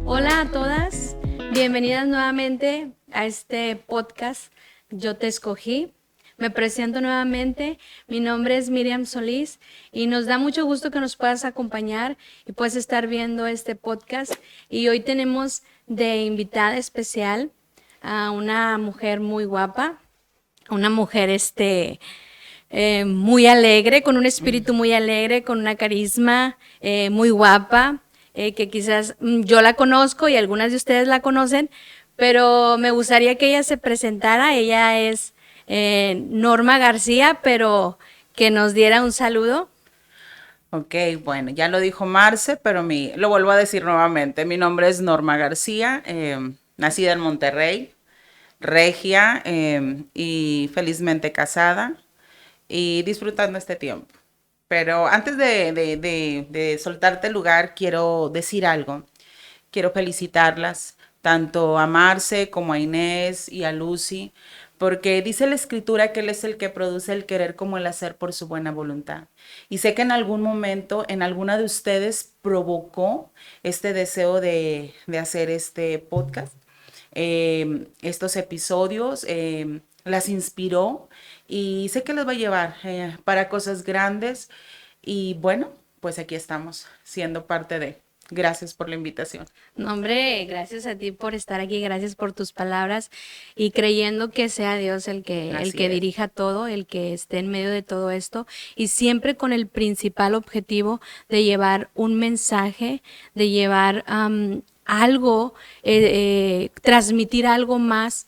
Hola a todas, bienvenidas nuevamente a este podcast Yo Te Escogí. Me presento nuevamente, mi nombre es Miriam Solís y nos da mucho gusto que nos puedas acompañar y puedas estar viendo este podcast. Y hoy tenemos de invitada especial a una mujer muy guapa, una mujer muy alegre, con un espíritu muy alegre, con una carisma muy guapa, que quizás yo la conozco y algunas de ustedes la conocen, pero me gustaría que ella se presentara. Ella es Norma García, pero que nos diera un saludo. Ok, bueno, ya lo dijo Marce, pero lo vuelvo a decir nuevamente. Mi nombre es Norma García, nacida en Monterrey, regia y felizmente casada y disfrutando este tiempo. Pero antes de soltarte el lugar, quiero decir algo. Quiero felicitarlas, tanto a Marce como a Inés y a Lucy, porque dice la escritura que Él es el que produce el querer como el hacer por su buena voluntad. Y sé que en algún momento, en alguna de ustedes provocó este deseo de hacer este podcast, estos episodios, las inspiró y sé que les va a llevar para cosas grandes. Y bueno, pues aquí estamos, siendo parte de. Gracias por la invitación. No, hombre, gracias a ti por estar aquí, gracias por tus palabras y creyendo que sea Dios el Así que es. dirija todo, el que esté en medio de todo esto y siempre con el principal objetivo de llevar un mensaje, de llevar algo, transmitir algo más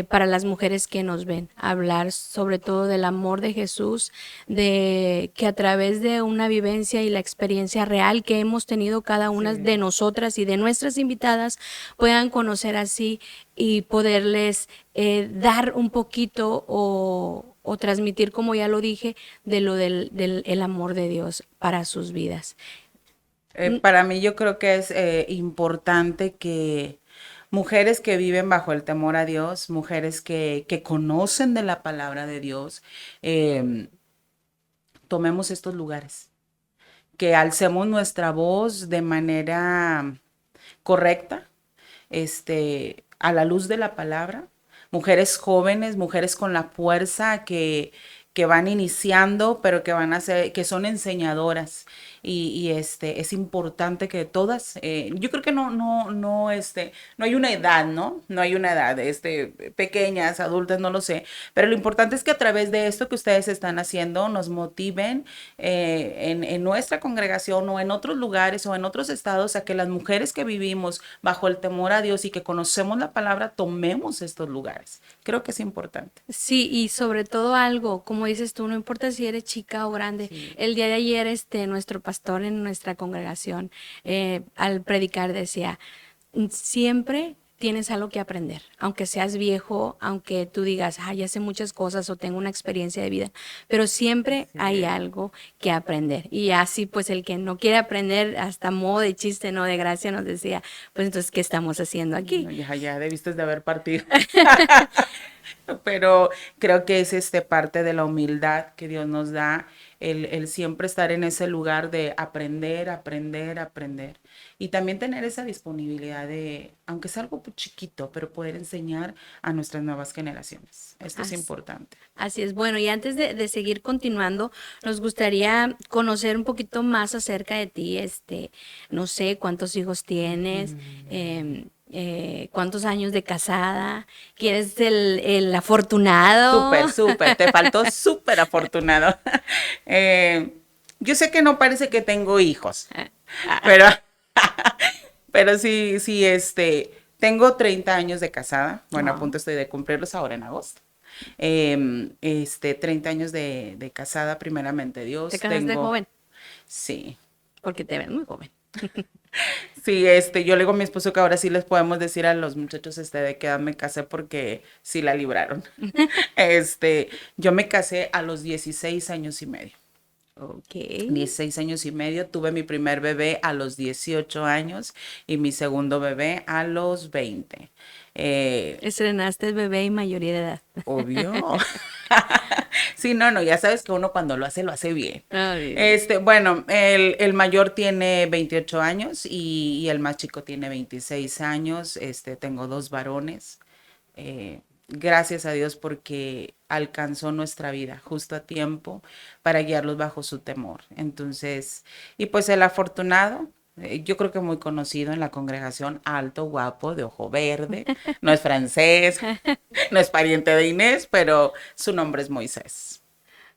para las mujeres que nos ven, hablar sobre todo del amor de Jesús, de que a través de una vivencia y la experiencia real que hemos tenido cada una de Sí. nosotras y de nuestras invitadas puedan conocer así y poderles dar un poquito o transmitir, como ya lo dije, de lo del el amor de Dios para sus vidas. Para mí yo creo que es importante que mujeres que viven bajo el temor a Dios, mujeres que conocen de la palabra de Dios, eh, tomemos estos lugares, que alcemos nuestra voz de manera correcta, a la luz de la palabra, mujeres jóvenes, mujeres con la fuerza que van iniciando, pero que van a ser, que son enseñadoras. Es importante que todas, yo creo que no hay una edad, ¿no? No hay una edad, pequeñas, adultas, no lo sé, pero lo importante es que a través de esto que ustedes están haciendo nos motiven en nuestra congregación o en otros lugares o en otros estados a que las mujeres que vivimos bajo el temor a Dios y que conocemos la palabra tomemos estos lugares. Creo que es importante. Sí, y sobre todo algo, como dices tú, no importa si eres chica o grande. Sí. El día de ayer, nuestro pastor en nuestra congregación, al predicar decía, siempre tienes algo que aprender, aunque seas viejo, aunque tú digas, ah, ya sé muchas cosas o tengo una experiencia de vida, pero siempre Así hay es. algo que aprender. Y así, pues el que no quiere aprender, hasta modo de chiste, no de gracia, nos decía, pues entonces, ¿qué estamos haciendo aquí? No, ya debiste de haber partido. Pero creo que es parte de la humildad que Dios nos da, el siempre estar en ese lugar de aprender, aprender, aprender. Y también tener esa disponibilidad de, aunque sea algo chiquito, pero poder enseñar a nuestras nuevas generaciones. Esto es Así, importante. así es. Bueno, y antes de seguir continuando, nos gustaría conocer un poquito más acerca de ti. No sé cuántos hijos tienes, cuántos años de casada, quién es el afortunado. Súper, súper, te faltó súper afortunado. Eh, yo sé que no parece que tengo hijos, pero, pero sí, sí, tengo 30 años de casada. Bueno, a No, punto estoy de cumplirlos ahora en agosto. 30 años de casada, primeramente te Dios. casaste joven, Sí, porque te ven muy joven. sí, yo le digo a mi esposo que ahora sí les podemos decir a los muchachos, de qué edad me casé porque sí la libraron. Yo me casé a los 16 años y medio. Ok. 16 años y medio. Tuve mi primer bebé a los 18 años y mi segundo bebé a los 20. Estrenaste el bebé y mayoría de edad. Obvio. Sí, no, no, ya sabes que uno cuando lo hace bien. Ay, Bueno, el mayor tiene 28 años y el más chico tiene 26 años. Tengo dos varones. Gracias a Dios porque alcanzó nuestra vida justo a tiempo para guiarlos bajo su temor. Entonces, y pues el afortunado, yo creo que muy conocido en la congregación, alto, guapo, de ojo verde, no es francés, no es pariente de Inés, pero su nombre es Moisés.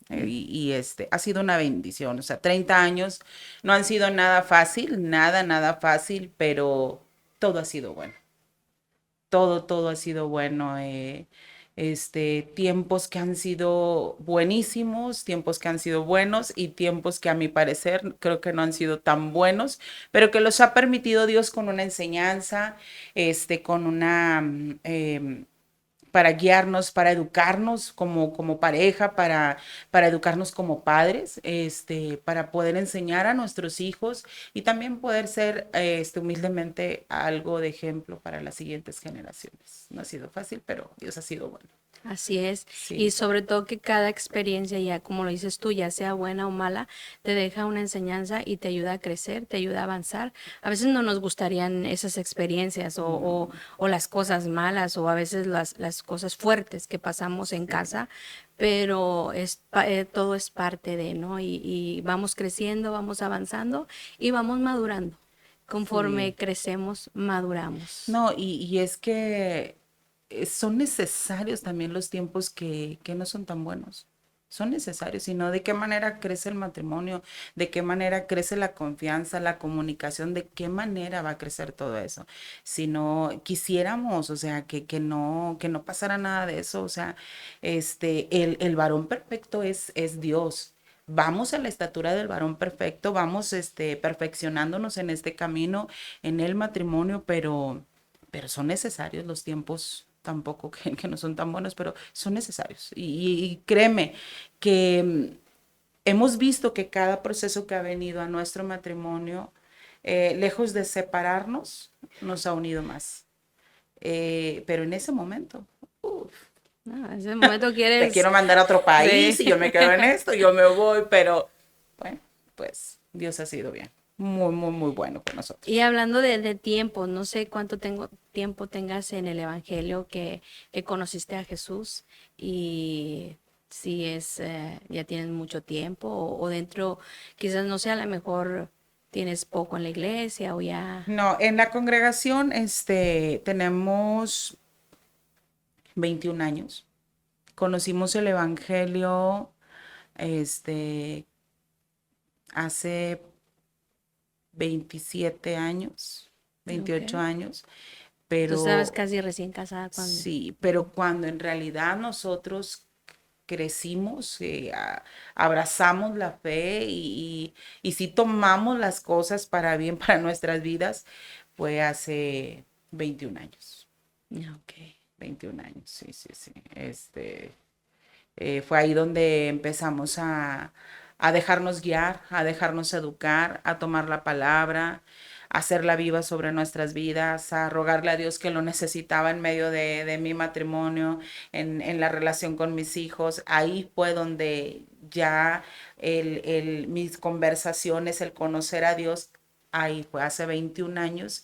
Y ha sido una bendición, o sea, 30 años no han sido nada fácil, nada fácil, pero todo ha sido bueno, todo ha sido bueno. Tiempos que han sido buenísimos, tiempos que han sido buenos y tiempos que a mi parecer creo que no han sido tan buenos, pero que los ha permitido Dios con una enseñanza, con una, para guiarnos, para educarnos como pareja, para educarnos como padres, para poder enseñar a nuestros hijos y también poder ser humildemente algo de ejemplo para las siguientes generaciones. No ha sido fácil, pero Dios ha sido bueno. así es. Y Sí, sobre todo que cada experiencia, ya como lo dices tú, ya sea buena o mala, te deja una enseñanza y te ayuda a crecer, te ayuda a avanzar. A veces no nos gustarían esas experiencias no, o las cosas malas o a veces las cosas fuertes que pasamos en sí, casa, pero todo es parte de, ¿no? Y vamos creciendo, vamos avanzando y vamos madurando. sí. Conforme crecemos, maduramos. No, y es que son necesarios también los tiempos que no son tan buenos. Son necesarios, sino de qué manera crece el matrimonio, de qué manera crece la confianza, la comunicación, de qué manera va a crecer todo eso. Si no quisiéramos, o sea, que no pasara nada de eso, o sea, el varón perfecto es Dios. Vamos a la estatura del varón perfecto, vamos, perfeccionándonos en este camino, en el matrimonio, pero son necesarios los tiempos, tampoco que no son tan buenos, pero son necesarios. Y créeme que hemos visto que cada proceso que ha venido a nuestro matrimonio, lejos de separarnos, nos ha unido más. Pero en ese momento, uf, No, en ese momento te quieres, quiero mandar a otro sí. país y yo me quedo en esto, yo me voy, pero bueno, pues Dios ha sido bien, muy bueno con Y nosotros. hablando de tiempo, no sé cuánto tiempo tengas en el Evangelio que conociste a Jesús y si ya tienes mucho tiempo o dentro, quizás no sé, a lo mejor tienes poco en la iglesia o ya. No, en la congregación, tenemos 21 años. Conocimos el Evangelio, este, hace 27 años, Ok. 28 años, Tú estabas pero casi recién casada cuando. sí, pero cuando en realidad nosotros crecimos, abrazamos la fe y sí tomamos las cosas para bien para nuestras vidas, fue hace 21 años. Ok. 21 años, sí, sí, sí. Fue ahí donde empezamos a dejarnos guiar, a dejarnos educar, a tomar la palabra, a hacerla viva sobre nuestras vidas, a rogarle a Dios que lo necesitaba en medio de mi matrimonio, en la relación con mis hijos. Ahí fue donde ya mis conversaciones, el conocer a Dios, ahí fue hace 21 años.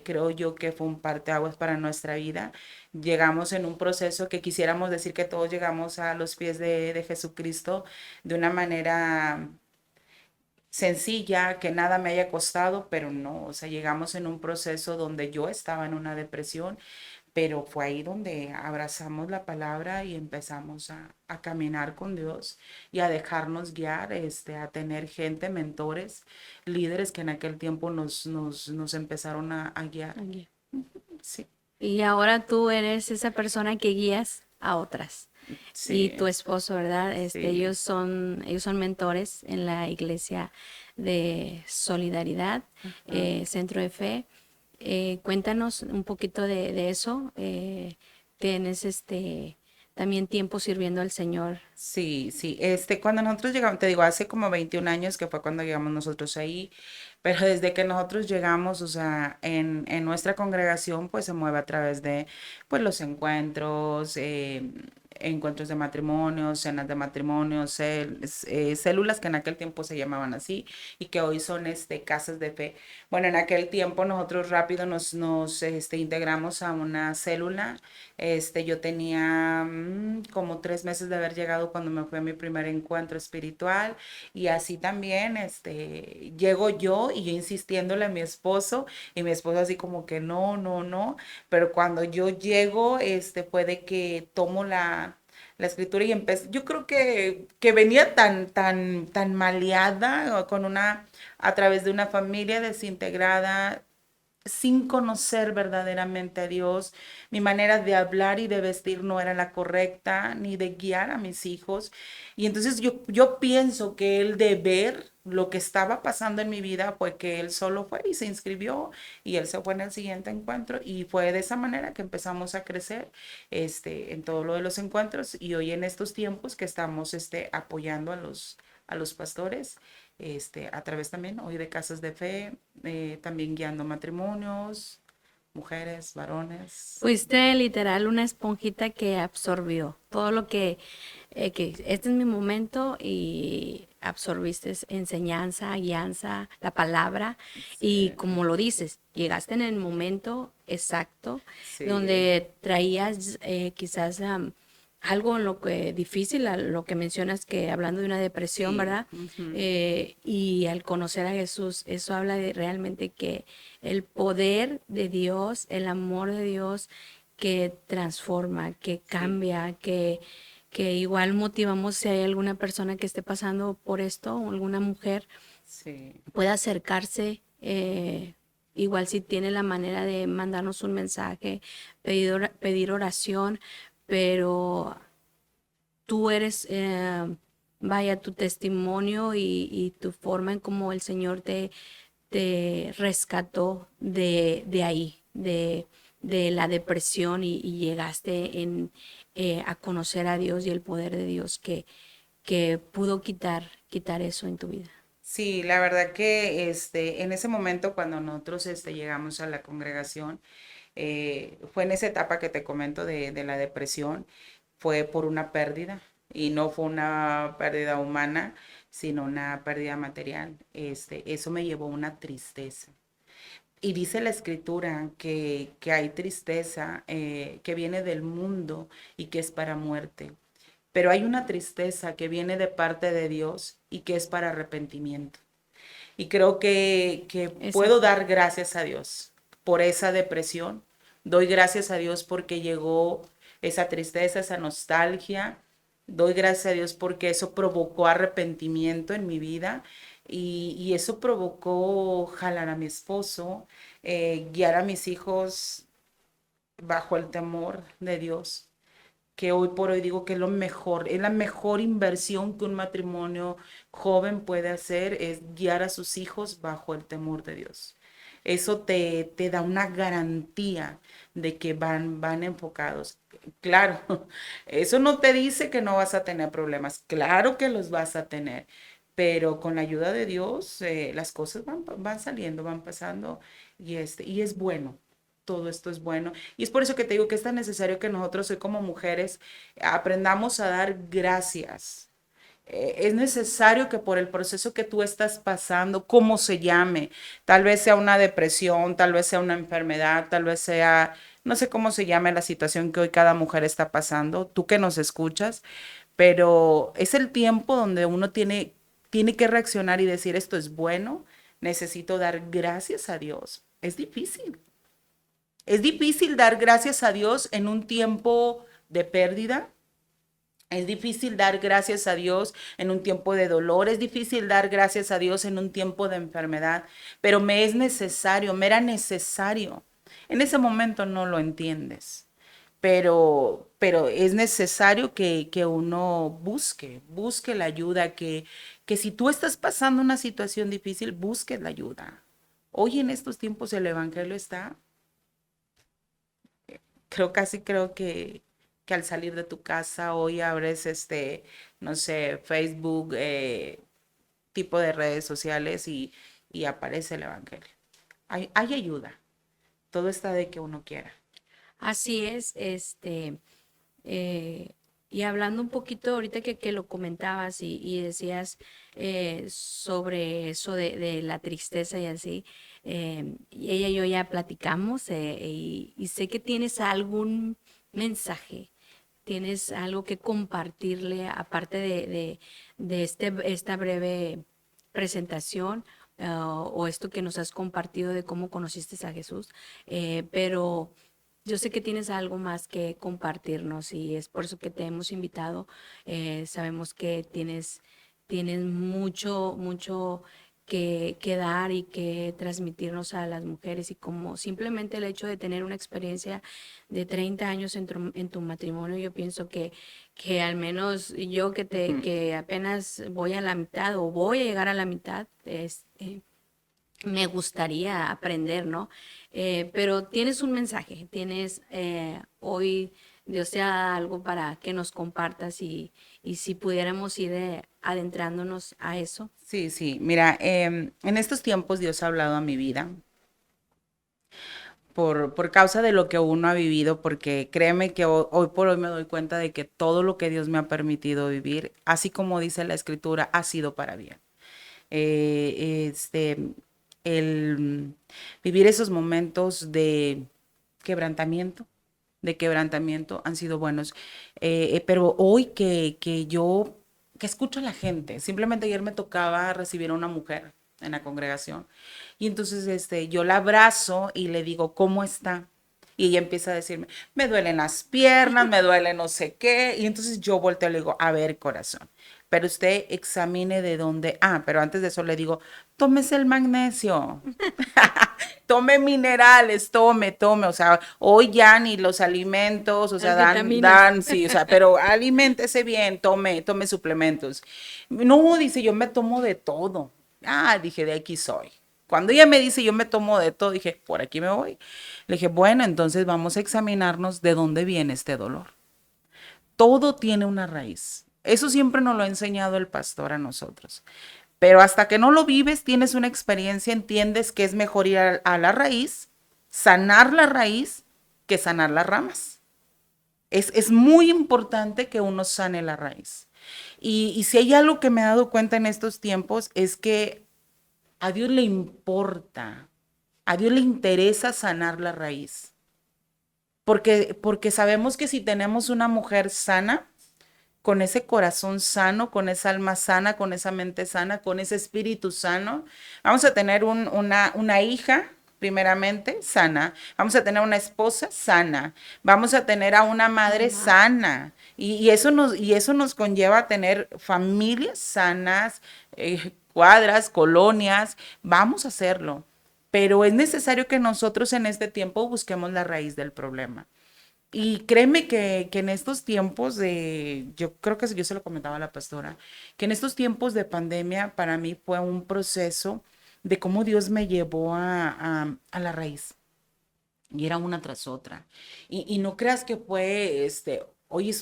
Creo yo que fue un parteaguas para nuestra vida. Llegamos en un proceso que quisiéramos decir que todos llegamos a los pies de Jesucristo de una manera sencilla, que nada me haya costado, pero no, o sea, llegamos en un proceso donde yo estaba en una depresión, pero fue ahí donde abrazamos la palabra y empezamos a caminar con Dios y a dejarnos guiar, a tener gente, mentores, líderes que en aquel tiempo nos empezaron a guiar. Ok. Sí, Y ahora tú eres esa persona que guías a otras. Y tu sí, esposo, ¿verdad? sí. Ellos son mentores en la iglesia de Solidaridad, Ah. Centro de Fe. Cuéntanos un poquito de eso. ¿Tienes también tiempo sirviendo al Señor. Sí, sí, cuando nosotros llegamos, te digo, hace como 21 años que fue cuando llegamos nosotros ahí, pero desde que nosotros llegamos, o sea, en nuestra congregación, pues se mueve a través de, pues, los encuentros, encuentros de matrimonio, cenas de matrimonio, células que en aquel tiempo se llamaban así y que hoy son, casas de fe. Bueno, en aquel tiempo nosotros rápido nos integramos a una célula. Yo tenía como 3 meses de haber llegado cuando me fue a mi primer encuentro espiritual y así también, llego y yo insistiéndole a mi esposo y mi esposo así como que no, no, no, pero cuando yo llego, fue de que tomo la escritura y empecé, yo creo que venía tan maleada a través de una familia desintegrada, sin conocer verdaderamente a Dios. Mi manera de hablar y de vestir no era la correcta, ni de guiar a mis hijos. Y entonces yo pienso que el de ver lo que estaba pasando en mi vida fue que él solo fue y se inscribió y él se fue en el siguiente encuentro y fue de esa manera que empezamos a crecer en todo lo de los encuentros y hoy en estos tiempos que estamos apoyando a los pastores a través también hoy de casas de fe, también guiando matrimonios, mujeres, varones. Fuiste literal una esponjita que absorbió todo lo que este es mi momento y absorbiste enseñanza, guianza, la palabra y Sí, como lo dices, llegaste en el momento exacto sí, donde traías quizás algo en lo que difícil, a lo que mencionas que hablando de una depresión, sí. ¿verdad? Ujú. Y al conocer a Jesús, eso habla de realmente que el poder de Dios, el amor de Dios que transforma, que Sí, cambia, que igual motivamos si hay alguna persona que esté pasando por esto, o alguna mujer, sí, pueda acercarse, igual si tiene la manera de mandarnos un mensaje, pedir oración, pero tú eres, vaya, tu testimonio y tu forma en cómo el Señor te rescató de ahí, de la depresión y llegaste a conocer a Dios y el poder de Dios que pudo quitar eso en tu vida. sí, la verdad que en ese momento cuando nosotros llegamos a la congregación, fue en esa etapa que te comento de la depresión, fue por una pérdida y no fue una pérdida humana, sino una pérdida material. Eso me llevó a una tristeza. Y dice la escritura que hay tristeza que viene del mundo y que es para muerte. Pero hay una tristeza que viene de parte de Dios y que es para arrepentimiento. Y creo que puedo Exacto. dar gracias a Dios por esa depresión. Doy gracias a Dios porque llegó esa tristeza, esa nostalgia. Doy gracias a Dios porque eso provocó arrepentimiento en mi vida y eso provocó jalar a mi esposo, guiar a mis hijos bajo el temor de Dios, que hoy por hoy digo que es la mejor inversión que un matrimonio joven puede hacer, es guiar a sus hijos bajo el temor de Dios. Eso te da una garantía de que van enfocados. Claro, eso no te dice que no vas a tener problemas, claro que los vas a tener, pero con la ayuda de Dios las cosas van saliendo, van pasando y es bueno. Todo esto es bueno. Y es por eso que te digo que es tan necesario que nosotros hoy como mujeres aprendamos a dar gracias. Es necesario que por el proceso que tú estás pasando, como se llame, tal vez sea una depresión, tal vez sea una enfermedad, tal vez sea, no sé cómo se llame la situación que hoy cada mujer está pasando, tú que nos escuchas, pero es el tiempo donde uno tiene que reaccionar y decir esto es bueno, necesito dar gracias a Dios. Es difícil. Es difícil dar gracias a Dios en un tiempo de pérdida. Es difícil dar gracias a Dios en un tiempo de dolor. Es difícil dar gracias a Dios en un tiempo de enfermedad. Pero me es necesario, me era necesario. En ese momento no lo entiendes. Pero es necesario que uno busque la ayuda, que si tú estás pasando una situación difícil, busques la ayuda. Hoy en estos tiempos el Evangelio está creo que al salir de tu casa hoy abres no sé, Facebook, tipo de redes sociales y aparece el evangelio. Hay ayuda. Todo está de que uno quiera. Así es, eh, y hablando un poquito ahorita que lo comentabas y decías sobre eso de la tristeza y así, y ella y yo ya platicamos y sé que tienes algún mensaje, tienes algo que compartirle aparte de esta breve presentación o esto que nos has compartido de cómo conociste a Jesús, pero yo sé que tienes algo más que compartirnos y es por eso que te hemos invitado. Sabemos que tienes mucho que dar y que transmitirnos a las mujeres y como simplemente el hecho de tener una experiencia de 30 años en tu matrimonio, yo pienso que al menos yo que apenas voy a la mitad o voy a llegar a la mitad, me gustaría aprender, ¿no? Pero tienes un mensaje, tienes hoy, Dios te ha dado algo para que nos compartas y si pudiéramos ir adentrándonos a eso. Sí, sí. Mira, en estos tiempos Dios ha hablado a mi vida por causa de lo que uno ha vivido, porque créeme que hoy por hoy me doy cuenta de que todo lo que Dios me ha permitido vivir, así como dice la Escritura, ha sido para bien. Eh, este, el vivir esos momentos de quebrantamiento han sido buenos. Pero hoy que escucho a la gente, simplemente ayer me tocaba recibir a una mujer en la congregación y entonces yo la abrazo y le digo, ¿cómo está? Y ella empieza a decirme, me duelen las piernas, me duele no sé qué. Y entonces yo volteo y le digo, a ver, corazón, pero usted examine de dónde. Ah, pero antes de eso le digo, tómese el magnesio. Tome minerales, tome, o sea, hoy ya ni los alimentos, o sea, Las vitaminas. sí, o sea, pero aliméntese bien, tome suplementos. No, dice, yo me tomo de todo. Ah, dije, de aquí soy. Cuando ella me dice, yo me tomo de todo, dije, por aquí me voy. Le dije, bueno, entonces vamos a examinarnos de dónde viene este dolor. Todo tiene una raíz. Eso siempre nos lo ha enseñado el pastor a nosotros. Pero hasta que no lo vives, tienes una experiencia, entiendes que es mejor ir a la raíz, sanar la raíz, que sanar las ramas. Es muy importante que uno sane la raíz. Y si hay algo que me he dado cuenta en estos tiempos es que a Dios le importa, a Dios le interesa sanar la raíz. Porque sabemos que si tenemos una mujer sana, con ese corazón sano, con esa alma sana, con esa mente sana, con ese espíritu sano. Vamos a tener una hija, primeramente, sana. Vamos a tener una esposa sana. Vamos a tener a una madre sana. Y eso nos conlleva a tener familias sanas, cuadras, colonias. Vamos a hacerlo. Pero es necesario que nosotros en este tiempo busquemos la raíz del problema. Y créeme que en estos tiempos yo creo que yo se lo comentaba a la pastora, que en estos tiempos de pandemia para mí fue un proceso de cómo Dios me llevó a la raíz. Y era una tras otra. Y no creas que fue, hoy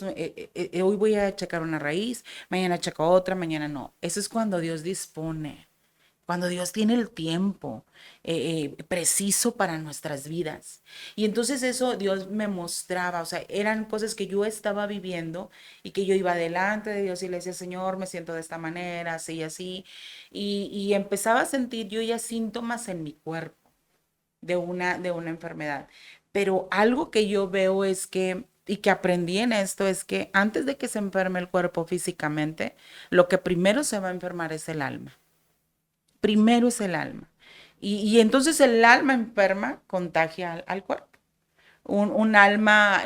voy a checar una raíz, mañana checo otra, mañana no. Eso es cuando Dios dispone. Cuando Dios tiene el tiempo preciso para nuestras vidas. Y entonces eso Dios me mostraba, o sea, eran cosas que yo estaba viviendo y que yo iba delante de Dios y le decía, Señor, me siento de esta manera, así y así. Y empezaba a sentir yo ya síntomas en mi cuerpo de una enfermedad. Pero algo que yo veo es que, y que aprendí en esto, es que antes de que se enferme el cuerpo físicamente, lo que primero se va a enfermar es el alma. Primero es el alma. Y entonces el alma enferma contagia al cuerpo. Un alma,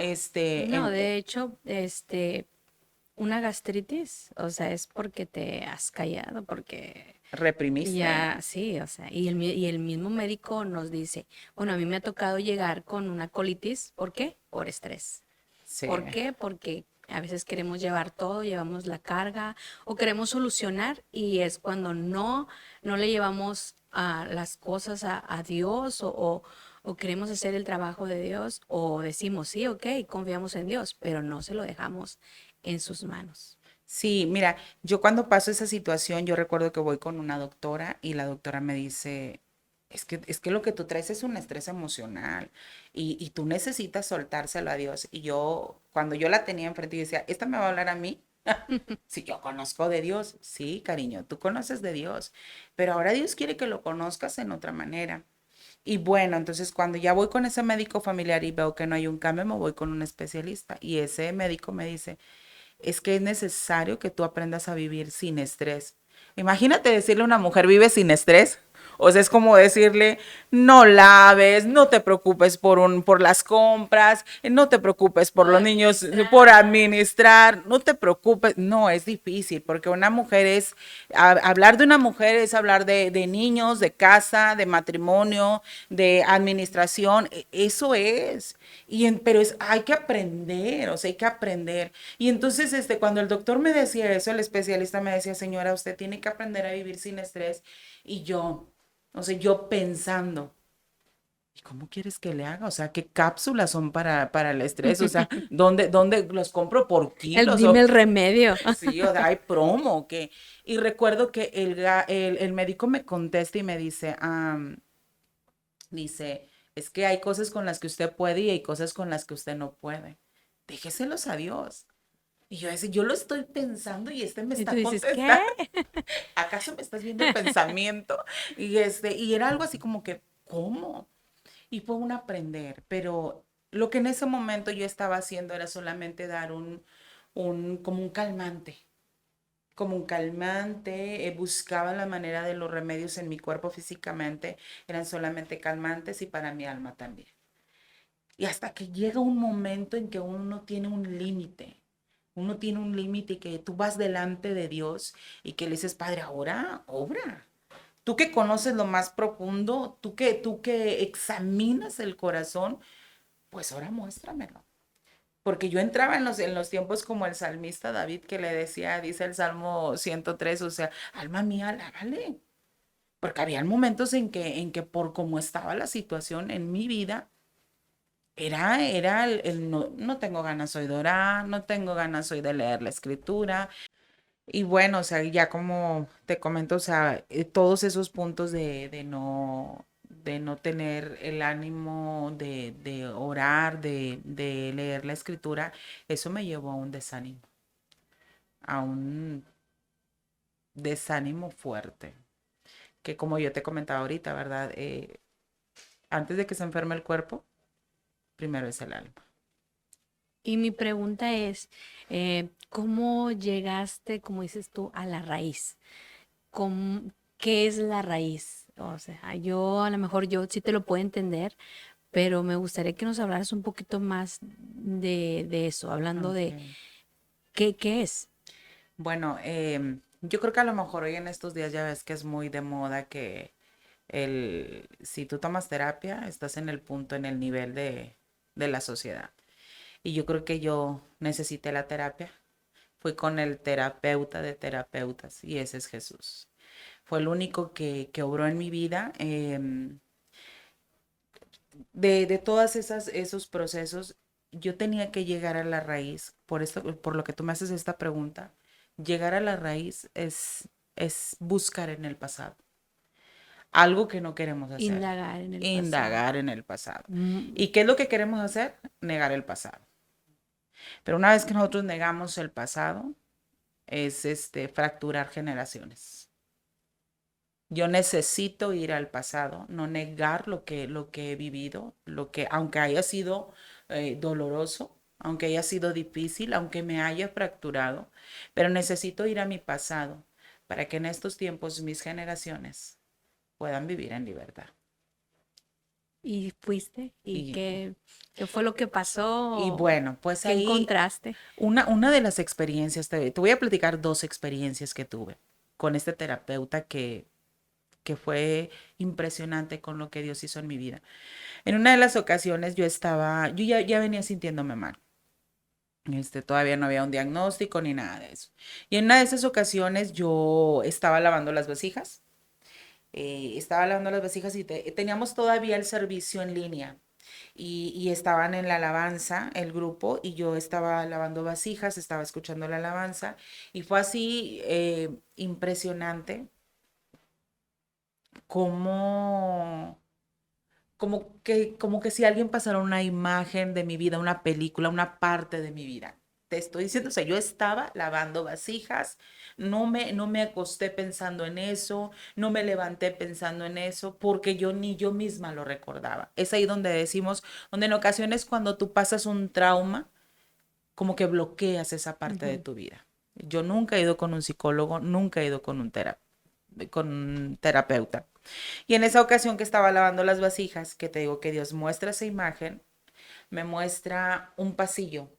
No, de hecho, una gastritis, o sea, es porque te has callado, porque reprimiste. ya, sí, o sea, y el mismo médico nos dice, bueno, a mí me ha tocado llegar con una colitis, ¿por qué? Por estrés. Sí. ¿Por qué? Porque a veces queremos llevar todo, llevamos la carga o queremos solucionar y es cuando no le llevamos las cosas a Dios o queremos hacer el trabajo de Dios, o decimos, sí, ok, confiamos en Dios, pero no se lo dejamos en sus manos. Sí, mira, yo cuando paso esa situación, yo recuerdo que voy con una doctora y la doctora me dice, es que lo que tú traes es un estrés emocional y tú necesitas soltárselo a Dios. Y yo, cuando yo la tenía enfrente, yo decía, ¿esta me va a hablar a mí? Si yo conozco de Dios, sí, cariño, tú conoces de Dios, pero ahora Dios quiere que lo conozcas en otra manera. Y bueno, entonces cuando ya voy con ese médico familiar y veo que no hay un cambio, me voy con un especialista y ese médico me dice, es que es necesario que tú aprendas a vivir sin estrés. Imagínate decirle a una mujer, vive sin estrés. O sea, es como decirle, no laves, no te preocupes por las compras, no te preocupes por Por los niños, por administrar. administrar, no te preocupes. No, es difícil, porque una mujer es, hablar de una mujer es hablar de niños, de casa, de matrimonio, de administración, eso es. Pero hay que aprender, o sea, hay que aprender. Y entonces, cuando el doctor me decía eso, el especialista me decía, señora, usted tiene que aprender a vivir sin estrés. Y yo, o sea, yo pensando, ¿y cómo quieres que le haga? O sea, ¿qué cápsulas son para el estrés? O sea, ¿dónde los compro por kilos? Dime el remedio. Sí, o sea, hay promo, ¿o qué? Y recuerdo que el médico me contesta y me dice, dice, es que hay cosas con las que usted puede y hay cosas con las que usted no puede. Déjeselos a Dios. Y yo decía, yo lo estoy pensando y me Y tú está dices, ¿qué? contestando. ¿Acaso me estás viendo el pensamiento? Y era algo así como que, ¿cómo? Y fue un aprender, pero lo que en ese momento yo estaba haciendo era solamente dar como un calmante, buscaba la manera de los remedios en mi cuerpo físicamente, eran solamente calmantes y para mi alma también. Y hasta que llega un momento en que uno tiene un límite y que tú vas delante de Dios y que le dices, Padre, ahora obra. Tú que conoces lo más profundo, tú que examinas el corazón, pues ahora muéstramelo. Porque yo entraba en los tiempos como el salmista David que le decía, dice el Salmo 103, o sea, alma mía, alábale. Porque había momentos en que por cómo estaba la situación en mi vida, era el no tengo ganas hoy de orar, no tengo ganas hoy de leer la escritura. Y bueno, o sea, ya como te comento, o sea, todos esos puntos de no tener el ánimo de orar, de leer la escritura, eso me llevó a un desánimo fuerte, que como yo te comentaba ahorita, ¿verdad? Antes de que se enferme el cuerpo, primero es el alma. Y mi pregunta es, ¿cómo llegaste, como dices tú, a la raíz? ¿Qué es la raíz? O sea, yo a lo mejor yo sí te lo puedo entender, pero me gustaría que nos hablaras un poquito más de eso, hablando de Ok. qué es. Bueno, yo creo que a lo mejor hoy en estos días ya ves que es muy de moda que si tú tomas terapia, estás en el punto, en el nivel de la sociedad. Y yo creo que yo necesité la terapia. Fui con el terapeuta de terapeutas y ese es Jesús. Fue el único que obró en mi vida. De todas esos procesos, yo tenía que llegar a la raíz. Por lo que tú me haces esta pregunta, llegar a la raíz es buscar en el pasado. Algo que no queremos hacer. Indagar en el pasado. Indagar en el pasado. Mm, ¿Y qué es lo que queremos hacer? Negar el pasado. Pero una vez que nosotros negamos el pasado, es fracturar generaciones. Yo necesito ir al pasado, no negar lo que he vivido, aunque haya sido doloroso, aunque haya sido difícil, aunque me haya fracturado, pero necesito ir a mi pasado para que en estos tiempos mis generaciones puedan vivir en libertad. ¿Y fuiste? ¿Y Y, qué fue lo que y pasó? bueno, pues ¿Qué ahí encontraste? una de las experiencias, te voy a platicar dos experiencias que tuve con este terapeuta que fue impresionante con lo que Dios hizo en mi vida. En una de las ocasiones yo ya venía sintiéndome mal. Todavía no había un diagnóstico ni nada de eso. Y en una de esas ocasiones yo estaba lavando las vasijas estaba lavando las vasijas y teníamos todavía el servicio en línea. Y estaban en la alabanza, el grupo, y yo estaba lavando vasijas, estaba escuchando la alabanza, y fue así impresionante como, como que si alguien pasara una imagen de mi vida, una película, una parte de mi vida. Te estoy diciendo, o sea, yo estaba lavando vasijas, no me acosté pensando en eso, no me levanté pensando en eso, porque yo ni yo misma lo recordaba. Es ahí donde decimos, donde en ocasiones cuando tú pasas un trauma, como que bloqueas esa parte de Ujú. tu vida. Yo nunca he ido con un psicólogo, nunca he ido con un terapeuta. Y en esa ocasión que estaba lavando las vasijas, que te digo que Dios muestra esa imagen, me muestra un pasillo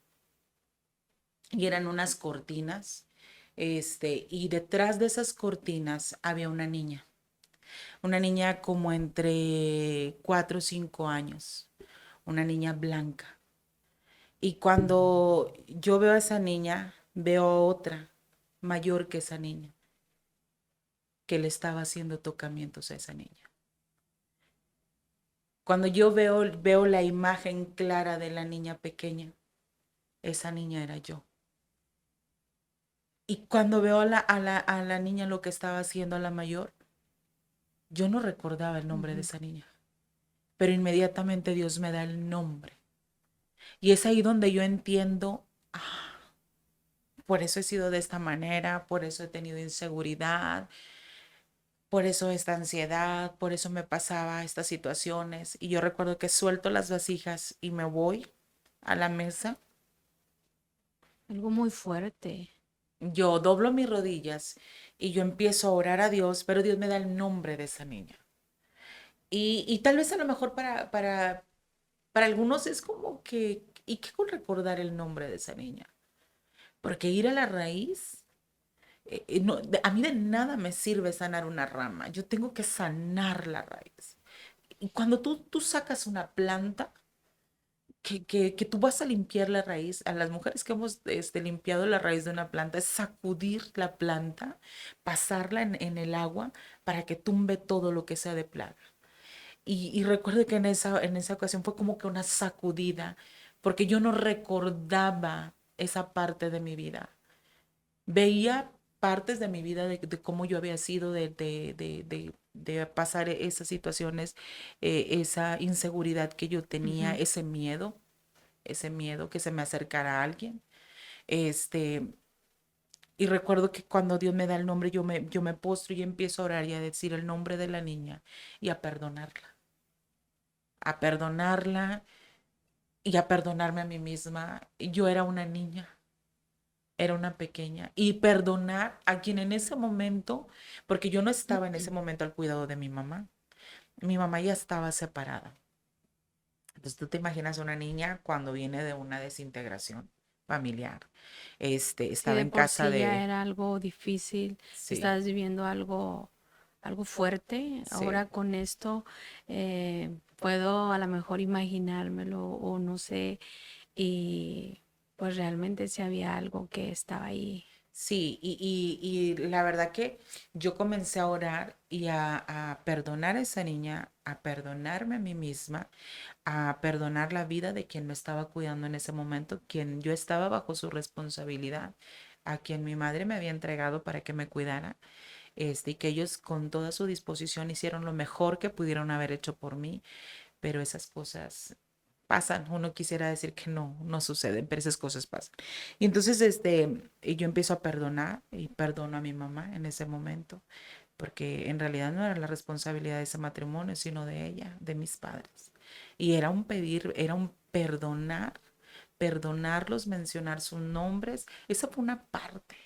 y eran unas cortinas, y detrás de esas cortinas había una niña como entre 4 o 5 años, una niña blanca. Y cuando yo veo a esa niña, veo a otra mayor que esa niña, que le estaba haciendo tocamientos a esa niña. Cuando yo veo la imagen clara de la niña pequeña, esa niña era yo. Y cuando veo a la niña lo que estaba haciendo a la mayor, yo no recordaba el nombre de Ujú. esa niña, pero inmediatamente Dios me da el nombre. Y es ahí donde yo entiendo, ah, por eso he sido de esta manera, por eso he tenido inseguridad, por eso esta ansiedad, por eso me pasaba estas situaciones. Y yo recuerdo que suelto las vasijas y me voy a la mesa. Algo muy fuerte. Yo doblo mis rodillas y yo empiezo a orar a Dios, pero Dios me da el nombre de esa niña. Y tal vez a lo mejor para algunos es como que, ¿y qué con recordar el nombre de esa niña? Porque ir a la raíz, no, a mí de nada me sirve sanar una rama, yo tengo que sanar la raíz. Y cuando tú sacas una planta, que tú vas a limpiar la raíz, a las mujeres que hemos limpiado la raíz de una planta, es sacudir la planta, pasarla en el agua para que tumbe todo lo que sea de plaga. Y recuerdo que en esa ocasión fue como que una sacudida, porque yo no recordaba esa parte de mi vida. Veía partes de mi vida de cómo yo había sido, de pasar esas situaciones, esa inseguridad que yo tenía, Ujú. ese miedo que se me acercara a alguien. Este, y recuerdo que cuando Dios me da el nombre, yo me postro y empiezo a orar y a decir el nombre de la niña y a perdonarla y a perdonarme a mí misma. Yo era una niña, era una pequeña. Y perdonar a quien en ese momento, porque yo no estaba en ese momento al cuidado de mi mamá ya estaba separada. Entonces tú te imaginas una niña cuando viene de una desintegración familiar. Si Estaba de en por casa sí ya de, era algo difícil, sí, estás viviendo algo fuerte, sí. ahora con esto puedo a lo mejor imaginármelo o no sé, y pues realmente si había algo que estaba ahí. Sí, y la verdad que yo comencé a orar y a perdonar a esa niña, a perdonarme a mí misma, a perdonar la vida de quien me estaba cuidando en ese momento, quien yo estaba bajo su responsabilidad, a quien mi madre me había entregado para que me cuidara, y que ellos con toda su disposición hicieron lo mejor que pudieron haber hecho por mí, pero esas cosas pasan. Uno quisiera decir que no suceden, pero esas cosas pasan. Y entonces, y yo empiezo a perdonar y perdono a mi mamá en ese momento, porque en realidad no era la responsabilidad de ese matrimonio, sino de ella, de mis padres. Y era un pedir, era un perdonar, perdonarlos, mencionar sus nombres. Esa fue una parte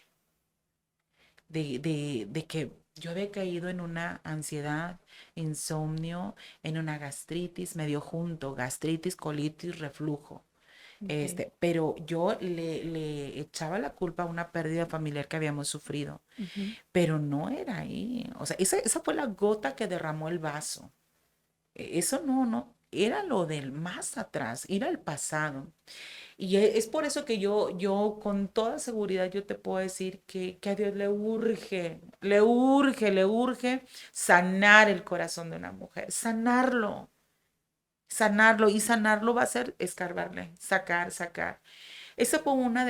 de que yo había caído en una ansiedad, insomnio, en una gastritis, medio junto, gastritis, colitis, reflujo. Okay. Pero yo le echaba la culpa a una pérdida familiar que habíamos sufrido, Ujú. pero no era ahí. O sea, esa fue la gota que derramó el vaso. Eso no, era lo del más atrás, ir al pasado. Y es por eso que yo con toda seguridad yo te puedo decir que a Dios le urge sanar el corazón de una mujer, sanarlo, y sanarlo va a ser escarbarle, sacar. Esa fue una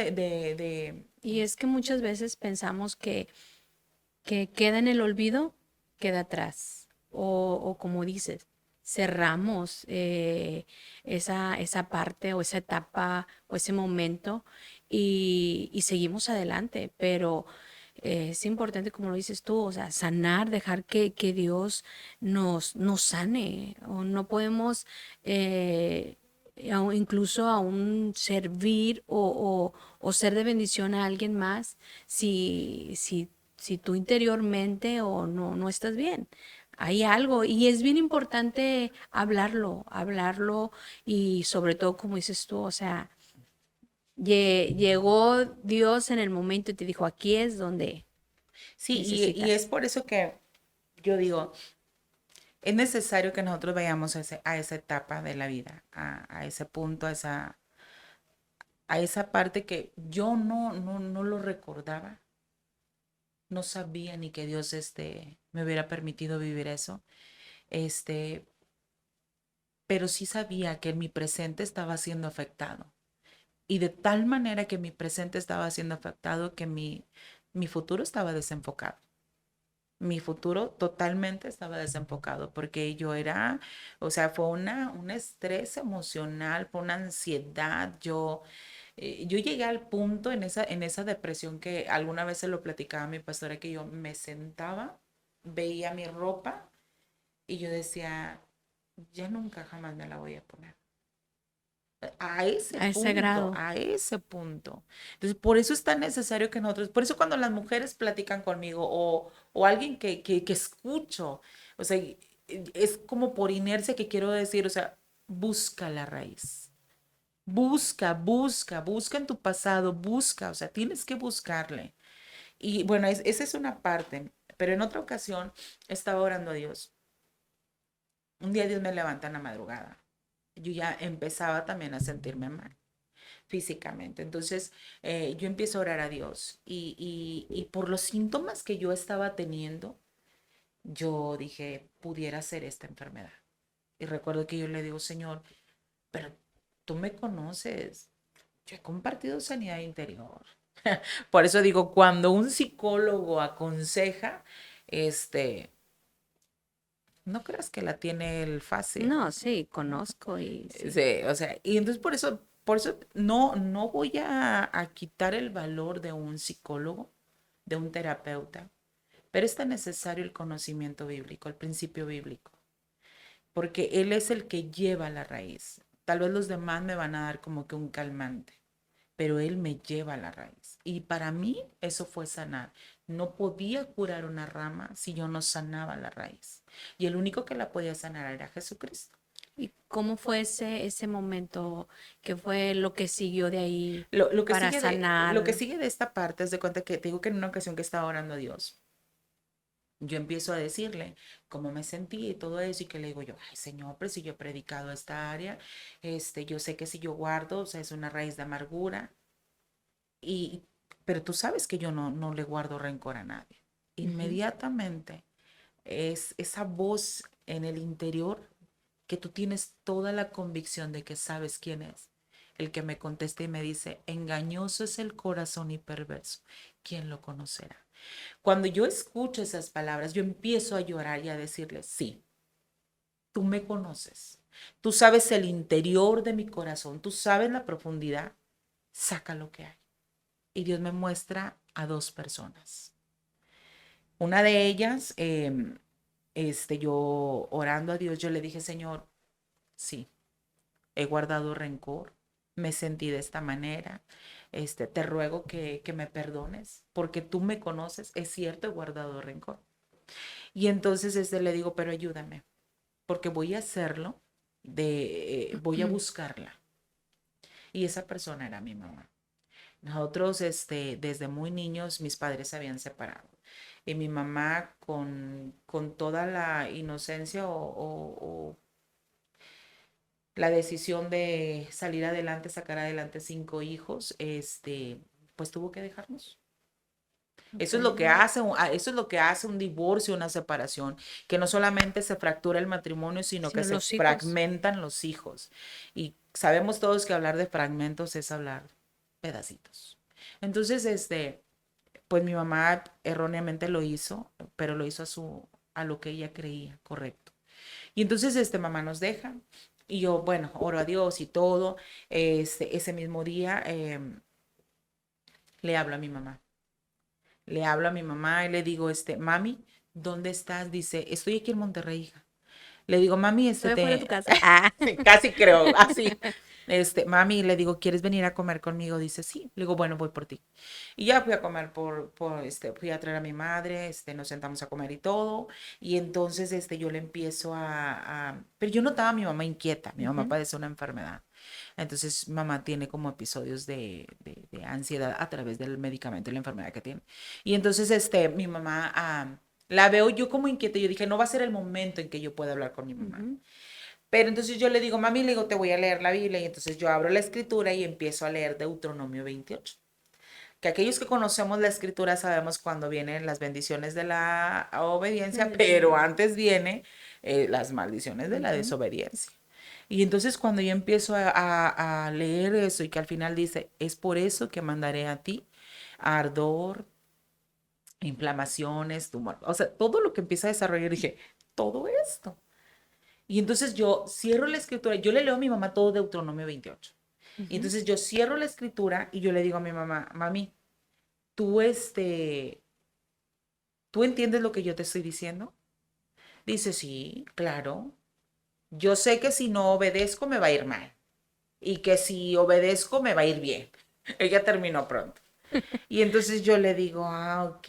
Y es que muchas veces pensamos que queda en el olvido, queda atrás. O como dices, cerramos esa parte o esa etapa o ese momento y seguimos adelante. Pero es importante, como lo dices tú, o sea, sanar, dejar que Dios nos sane. O no podemos incluso aún servir o ser de bendición a alguien más si tú interiormente o no estás bien. Hay algo y es bien importante hablarlo y sobre todo como dices tú, o sea, llegó Dios en el momento y te dijo, aquí es donde Sí, y es necesitas. por eso que yo digo, es necesario que nosotros vayamos a esa etapa de la vida, a ese punto, a esa parte que yo no lo recordaba, no sabía ni que Dios me hubiera permitido vivir eso, este, pero sí sabía que mi presente estaba siendo afectado. Y de tal manera que mi presente estaba siendo afectado que mi futuro estaba desenfocado. Mi futuro totalmente estaba desenfocado porque yo era, o sea, fue un estrés emocional, fue una ansiedad. Yo llegué al punto en esa depresión que alguna vez se lo platicaba a mi pastora, que yo me sentaba, veía mi ropa y yo decía, ya nunca jamás me la voy a poner. A ese A ese punto, grado. a ese punto. Entonces, por eso es tan necesario que nosotros, por eso cuando las mujeres platican conmigo o alguien que escucho, o sea, es como por inercia que quiero decir, o sea, busca la raíz. Busca en tu pasado, busca, o sea, tienes que buscarle. Y bueno, esa es una parte, pero en otra ocasión estaba orando a Dios. Un día Dios me levanta en la madrugada. Yo ya empezaba también a sentirme mal físicamente. Entonces, yo empiezo a orar a Dios y por los síntomas que yo estaba teniendo, yo dije, pudiera ser esta enfermedad. Y recuerdo que yo le digo, Señor, pero tú me conoces, yo he compartido sanidad interior. Por eso digo, cuando un psicólogo aconseja, este, no creas que la tiene él fácil. No, sí, conozco y sí. Sí, o sea, y entonces por eso no voy a quitar el valor de un psicólogo, de un terapeuta, pero es tan necesario el conocimiento bíblico, el principio bíblico, porque él es el que lleva la raíz. Tal vez los demás me van a dar como que un calmante, pero él me lleva a la raíz. Y para mí eso fue sanar. No podía curar una rama si yo no sanaba la raíz. Y el único que la podía sanar era Jesucristo. ¿Y cómo fue ese momento? ¿Qué fue lo que siguió de ahí para Lo que sanar? sigue de esta parte es de cuenta que te digo que en una ocasión que estaba orando a Dios, yo empiezo a decirle cómo me sentía y todo eso, y que le digo yo, ay Señor, pero si yo he predicado esta área, yo sé que si yo guardo, o sea, es una raíz de amargura, y, pero tú sabes que yo no le guardo rencor a nadie. Ujú. Inmediatamente es esa voz en el interior que tú tienes toda la convicción de que sabes quién es, el que me contesta y me dice, engañoso es el corazón y perverso, ¿quién lo conocerá? Cuando yo escucho esas palabras, yo empiezo a llorar y a decirle, sí, tú me conoces, tú sabes el interior de mi corazón, tú sabes la profundidad, saca lo que hay. Y Dios me muestra a dos personas. Una de ellas, yo orando a Dios, yo le dije, Señor, sí, he guardado rencor, me sentí de esta manera, te ruego que me perdones, porque tú me conoces, es cierto, he guardado rencor. Y entonces le digo, pero ayúdame, porque voy a hacerlo, voy a buscarla. Y esa persona era mi mamá. Nosotros, desde muy niños, mis padres se habían separado. Y mi mamá, con toda la inocencia o la decisión de salir adelante, sacar adelante 5 hijos, pues tuvo que dejarnos. Eso es lo que Ok. hace, eso es lo que hace un divorcio, una separación, que no solamente se fractura el matrimonio, sino que Sino se los hijos. fragmentan los hijos. Y sabemos todos que hablar de fragmentos es hablar pedacitos. Entonces, pues mi mamá erróneamente lo hizo, pero lo hizo a lo que ella creía correcto. Y entonces, mamá nos deja. Y yo, bueno, oro a Dios y todo. Ese mismo día le hablo a mi mamá. Le hablo a mi mamá y le digo, mami, ¿dónde estás? Dice, estoy aquí en Monterrey, hija. Le digo, mami, Estoy fuera de tu casa. Ah. sí, casi creo, así. Mami, le digo, ¿quieres venir a comer conmigo? Dice, sí. Le digo, bueno, voy por ti. Y ya fui a comer fui a traer a mi madre, nos sentamos a comer y todo. Y entonces, yo le empiezo pero yo notaba a mi mamá inquieta. Mi mamá Ujú. padece una enfermedad. Entonces, mamá tiene como episodios de ansiedad a través del medicamento y la enfermedad que tiene. Y entonces, mi mamá, la veo yo como inquieta. Yo dije, no va a ser el momento en que yo pueda hablar con mi mamá. Ujú. Pero entonces yo le digo, mami, le digo, te voy a leer la Biblia. Y entonces yo abro la escritura y empiezo a leer Deuteronomio 28. Que aquellos que conocemos la escritura sabemos cuando vienen las bendiciones de la obediencia, pero antes viene las maldiciones de la Ujú. desobediencia. Y entonces cuando yo empiezo a leer eso y que al final dice, es por eso que mandaré a ti ardor, inflamaciones, tumor, o sea, todo lo que empieza a desarrollar, dije, todo esto. Y entonces yo cierro la escritura, yo le leo a mi mamá todo Deuteronomio 28. Y Ujú. entonces yo cierro la escritura y yo le digo a mi mamá, mami, tú ¿tú entiendes lo que yo te estoy diciendo? Dice, sí, claro. Yo sé que si no obedezco me va a ir mal y que si obedezco me va a ir bien. Ella terminó pronto. Y entonces yo le digo, ok.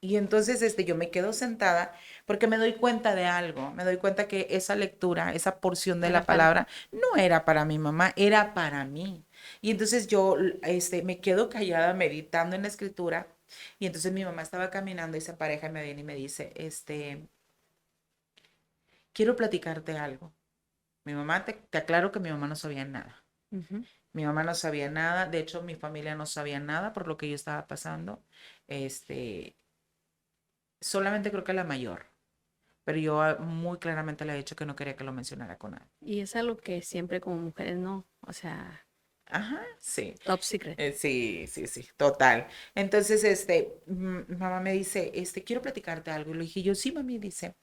Y entonces yo me quedo sentada porque me doy cuenta de algo. Me doy cuenta que esa lectura, esa porción de Era la para ti. palabra, no era para mi mamá, era para mí. Y entonces yo me quedo callada meditando en la escritura. Y entonces mi mamá estaba caminando y se pareja y me viene y me dice, quiero platicarte algo. Mi mamá, te aclaro que mi mamá no sabía nada. Ujú. Mi mamá no sabía nada, de hecho mi familia no sabía nada por lo que yo estaba pasando. Este, Solamente creo que la mayor, pero yo muy claramente le he dicho que no quería que lo mencionara con nadie. Y es algo que siempre como mujeres no, o sea, Ajá, sí. top secret. Sí, sí, sí, total. Entonces, mamá me dice, quiero platicarte algo. Y le dije yo, sí, mami, dice,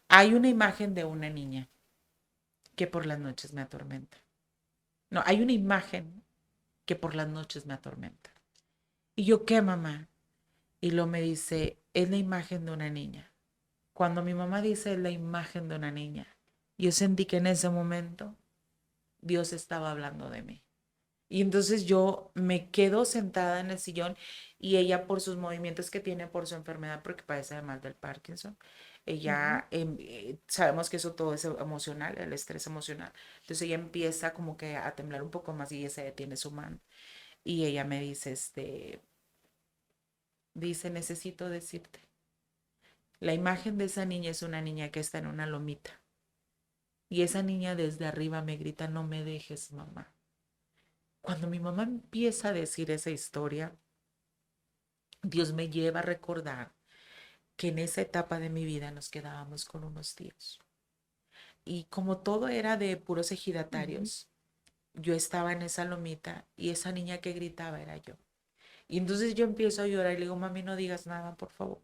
hay una imagen de una niña que por las noches me atormenta. No, hay una imagen que por las noches me atormenta. Y yo, ¿qué, mamá? Y lo me dice, es la imagen de una niña. Cuando mi mamá dice es la imagen de una niña, yo sentí que en ese momento Dios estaba hablando de mí. Y entonces yo me quedo sentada en el sillón y ella por sus movimientos que tiene por su enfermedad, porque padece además del Parkinson, Ujú. ella, sabemos que eso todo es emocional, el estrés emocional. Entonces ella empieza como que a temblar un poco más y ella se detiene su mano. Y ella me dice, dice, necesito decirte, la imagen de esa niña es una niña que está en una lomita. Y esa niña desde arriba me grita, no me dejes, mamá. Cuando mi mamá empieza a decir esa historia, Dios me lleva a recordar que en esa etapa de mi vida nos quedábamos con unos tíos. Y como todo era de puros Ujú. ejidatarios, yo estaba en esa lomita y esa niña que gritaba era yo. Y entonces yo empiezo a llorar y le digo, mami, no digas nada, por favor.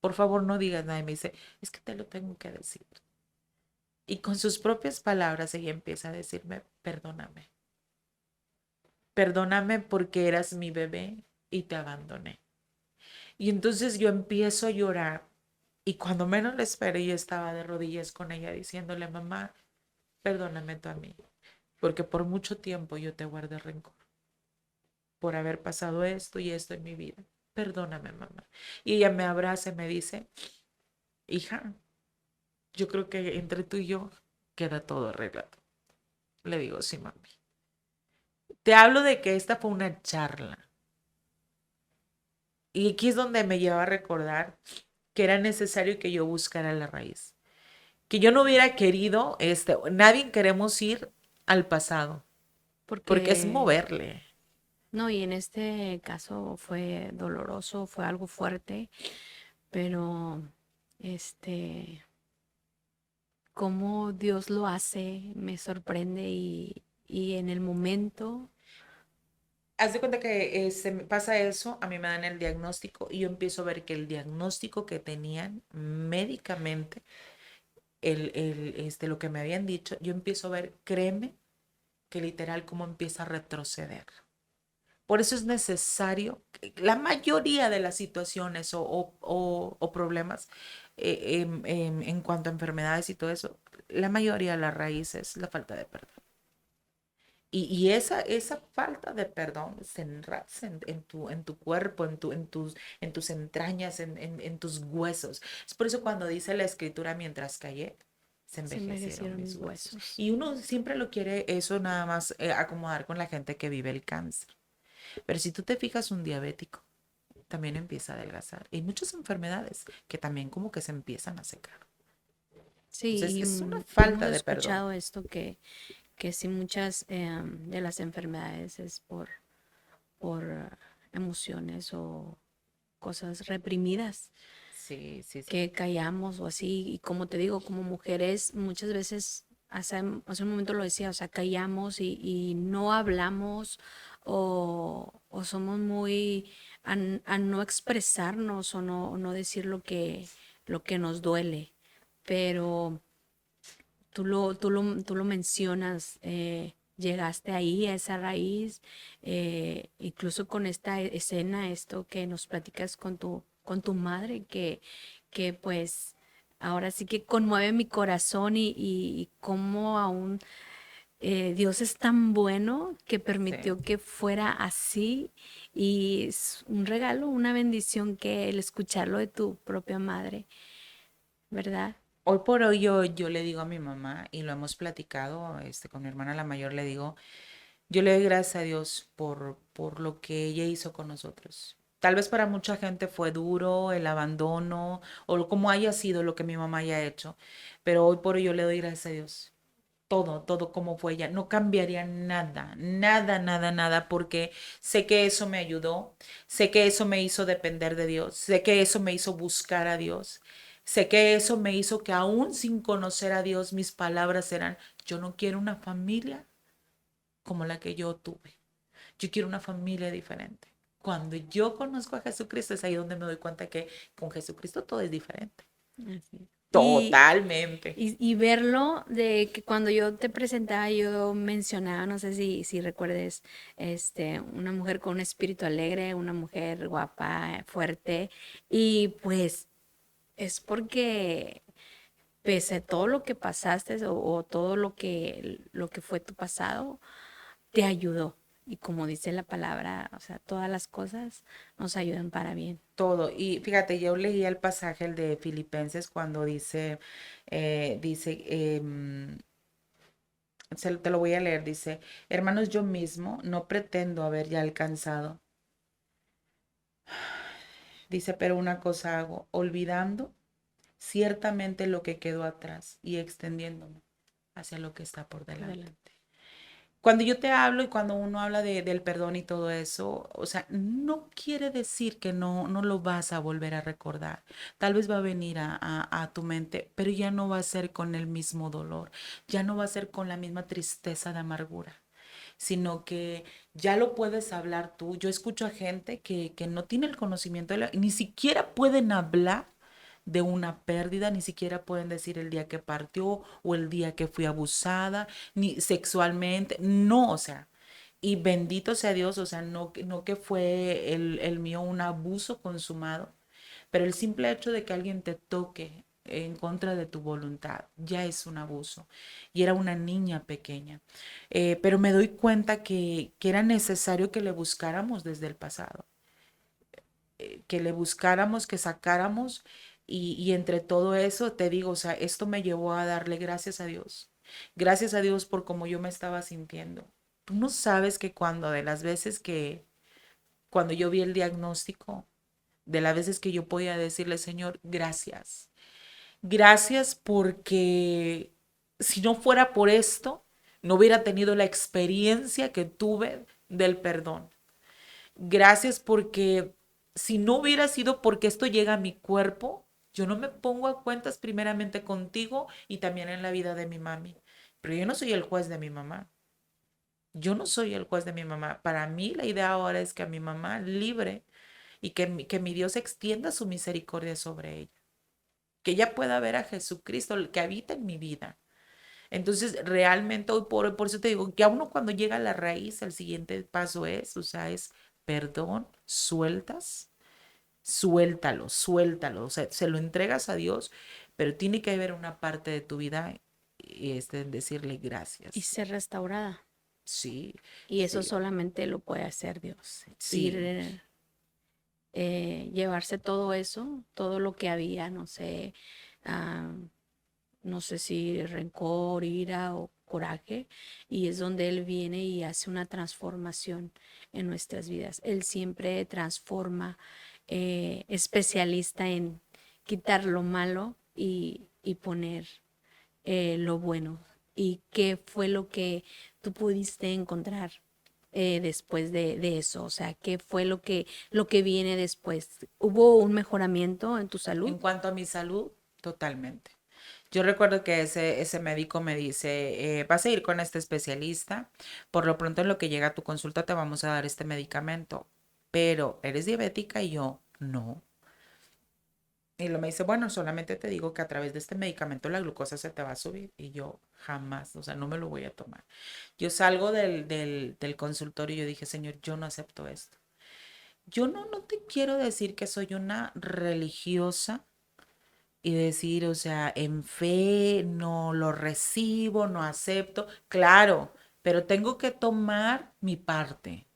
Por favor, no digas nada. Y me dice, es que te lo tengo que decir. Y con sus propias palabras ella empieza a decirme, perdóname. Perdóname porque eras mi bebé y te abandoné. Y entonces yo empiezo a llorar y cuando menos lo esperé yo estaba de rodillas con ella diciéndole, mamá, perdóname tú a mí, porque por mucho tiempo yo te guardé rencor por haber pasado esto y esto en mi vida. Perdóname, mamá. Y ella me abraza y me dice, hija, yo creo que entre tú y yo queda todo arreglado. Le digo, sí, mami. Te hablo de que esta fue una charla. Y aquí es donde me lleva a recordar que era necesario que yo buscara la raíz, que yo no hubiera querido, nadie queremos ir al pasado, porque es Porque, moverle. no, y en este caso fue doloroso, fue algo fuerte, pero este, cómo Dios lo hace me sorprende y en el momento, Haz de cuenta que me pasa eso, a mí me dan el diagnóstico y yo empiezo a ver que el diagnóstico que tenían médicamente, lo que me habían dicho, yo empiezo a ver, créeme, que literal cómo empieza a retroceder. Por eso es necesario, la mayoría de las situaciones o problemas en cuanto a enfermedades y todo eso, la mayoría de la raíz es la falta de perdón. Y esa falta de perdón se enraza en tu cuerpo, en tus entrañas, en tus huesos. Es por eso cuando dice la escritura, mientras callé, se se envejecieron envejecieron mis mis huesos. huesos. Y uno siempre lo quiere eso nada más acomodar con la gente que vive el cáncer. Pero si tú te fijas, un diabético también empieza a adelgazar. Y hay muchas enfermedades que también como que se empiezan a secar. Entonces Sí, y es una hemos falta de perdón. escuchado esto que sí muchas de las enfermedades es por emociones o cosas reprimidas Sí, sí, sí. que callamos o así. Y como te digo, como mujeres muchas veces, hace un momento lo decía, o sea, callamos y no hablamos o somos muy a no expresarnos o no decir lo que nos duele. Pero tú lo mencionas, llegaste ahí, a esa raíz, incluso con esta escena, esto que nos platicas con tu madre, que pues ahora sí que conmueve mi corazón y cómo aún Dios es tan bueno que Sí. permitió que fuera así y es un regalo, una bendición que el escucharlo de tu propia madre, ¿verdad? Hoy por hoy yo le digo a mi mamá, y lo hemos platicado con mi hermana la mayor, le digo, yo le doy gracias a Dios por lo que ella hizo con nosotros. Tal vez para mucha gente fue duro el abandono o como haya sido lo que mi mamá haya hecho, pero hoy por hoy yo le doy gracias a Dios. Todo como fue ella. No cambiaría nada, nada, nada, nada, porque sé que eso me ayudó, sé que eso me hizo depender de Dios, sé que eso me hizo buscar a Dios, sé que eso me hizo que aún sin conocer a Dios, mis palabras eran, yo no quiero una familia como la que yo tuve, yo quiero una familia diferente. Cuando yo conozco a Jesucristo es ahí donde me doy cuenta que con Jesucristo todo es diferente. Así es. Totalmente. Y verlo de que cuando yo te presentaba, yo mencionaba, no sé si recuerdes, una mujer con un espíritu alegre, una mujer guapa, fuerte, y pues es porque pese a todo lo que pasaste o todo lo que fue tu pasado, te ayudó. Y como dice la palabra, o sea, todas las cosas nos ayudan para bien. Todo. Y fíjate, yo leía el pasaje, el de Filipenses, cuando dice, te lo voy a leer, dice, hermanos, yo mismo no pretendo haber ya alcanzado. Dice, pero una cosa hago, olvidando ciertamente lo que quedó atrás y extendiéndome hacia lo que está por Por delante. delante. Cuando yo te hablo y cuando uno habla del perdón y todo eso, o sea, no quiere decir que no lo vas a volver a recordar. Tal vez va a venir a tu mente, pero ya no va a ser con el mismo dolor, ya no va a ser con la misma tristeza de amargura, sino que ya lo puedes hablar tú. Yo escucho a gente que no tiene el conocimiento, ni siquiera pueden hablar de una pérdida, ni siquiera pueden decir el día que partió o el día que fui abusada, ni sexualmente, no, o sea, y bendito sea Dios, o sea, no que fue el mío un abuso consumado, pero el simple hecho de que alguien te toque en contra de tu voluntad ya es un abuso. Y era una niña pequeña. Pero me doy cuenta que era necesario que le buscáramos desde el pasado, que le buscáramos, que sacáramos y entre todo eso te digo, o sea, esto me llevó a darle gracias a Dios. Gracias a Dios por cómo yo me estaba sintiendo. Tú no sabes que cuando de las veces cuando yo vi el diagnóstico, de las veces que yo podía decirle, Señor, gracias. Gracias porque si no fuera por esto, no hubiera tenido la experiencia que tuve del perdón. Gracias porque si no hubiera sido porque esto llega a mi cuerpo, yo no me pongo a cuentas primeramente contigo y también en la vida de mi mami. Pero yo no soy el juez de mi mamá. Yo no soy el juez de mi mamá. Para mí la idea ahora es que a mi mamá libre y que mi Dios extienda su misericordia sobre ella. Que ella pueda ver a Jesucristo, el que habita en mi vida. Entonces, realmente hoy por eso te digo, que a uno cuando llega a la raíz, el siguiente paso es, o sea, es perdón, suéltalo, o sea, se lo entregas a Dios, pero tiene que haber una parte de tu vida, en decirle Y gracias. ser restaurada. Sí, Y eso sí, solamente lo puede hacer Dios. Ir, sí. llevarse todo eso, todo lo que había, no sé, ah, no sé si rencor, ira o coraje, y es donde Él viene y hace una transformación en nuestras vidas. Él siempre transforma, especialista en quitar lo malo y poner lo bueno. ¿Y qué fue lo que tú pudiste encontrar después de eso? O sea, ¿qué fue lo que viene después? ¿Hubo un mejoramiento en tu salud? En cuanto a mi salud, totalmente. Yo recuerdo que ese médico me dice, vas a ir con este especialista, por lo pronto en lo que llega a tu consulta te vamos a dar este medicamento, pero ¿eres diabética? Y yo, no. Y lo me dice, bueno, solamente te digo que a través de este medicamento la glucosa se te va a subir. Y yo jamás, o sea, no me lo voy a tomar. Yo salgo del consultorio y yo dije, Señor, yo no acepto esto. Yo no te quiero decir que soy una religiosa y decir, o sea, en fe no lo recibo, no acepto. Claro, pero tengo que tomar mi parte.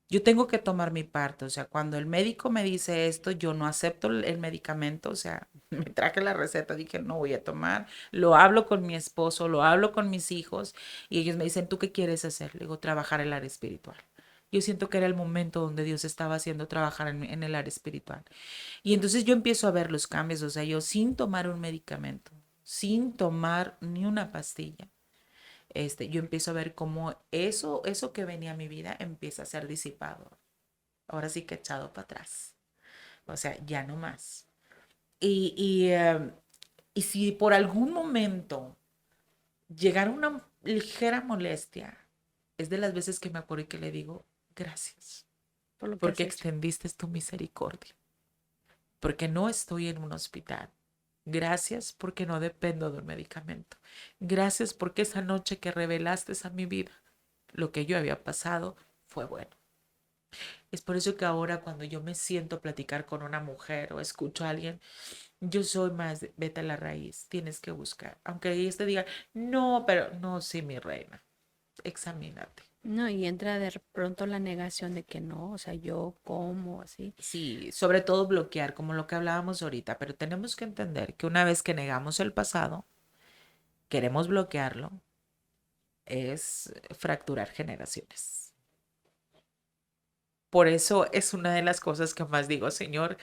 Yo tengo que tomar mi parte, o sea, cuando el médico me dice esto, yo no acepto el medicamento, o sea, me traje la receta, dije, no voy a tomar, lo hablo con mi esposo, lo hablo con mis hijos y ellos me dicen, ¿tú qué quieres hacer? Le digo, trabajar el área espiritual. Yo siento que era el momento donde Dios estaba haciendo trabajar en el área espiritual. Y entonces yo empiezo a ver los cambios, o sea, yo sin tomar un medicamento, sin tomar ni una pastilla, yo empiezo a ver cómo eso que venía a mi vida empieza a ser disipado. Ahora sí que echado para atrás. O sea, ya no más. Y, y, eh, y si por algún momento llegara una ligera molestia, es de las veces que me acuerdo y que le digo, gracias, Por lo que has porque hecho. extendiste tu misericordia, porque no estoy en un hospital. Gracias porque no dependo de un medicamento. Gracias porque esa noche que revelaste a mi vida lo que yo había pasado fue bueno. Es por eso que ahora cuando yo me siento a platicar con una mujer o escucho a alguien, yo soy más de, vete a la raíz, tienes que buscar. Aunque ellos te digan, no, pero no, sí, mi reina, examínate. No, y entra de pronto la negación de que no, o sea, yo como así. Sí, sobre todo bloquear, como lo que hablábamos ahorita, pero tenemos que entender que una vez que negamos el pasado, queremos bloquearlo, es fracturar generaciones. Por eso es una de las cosas que más digo, Señor,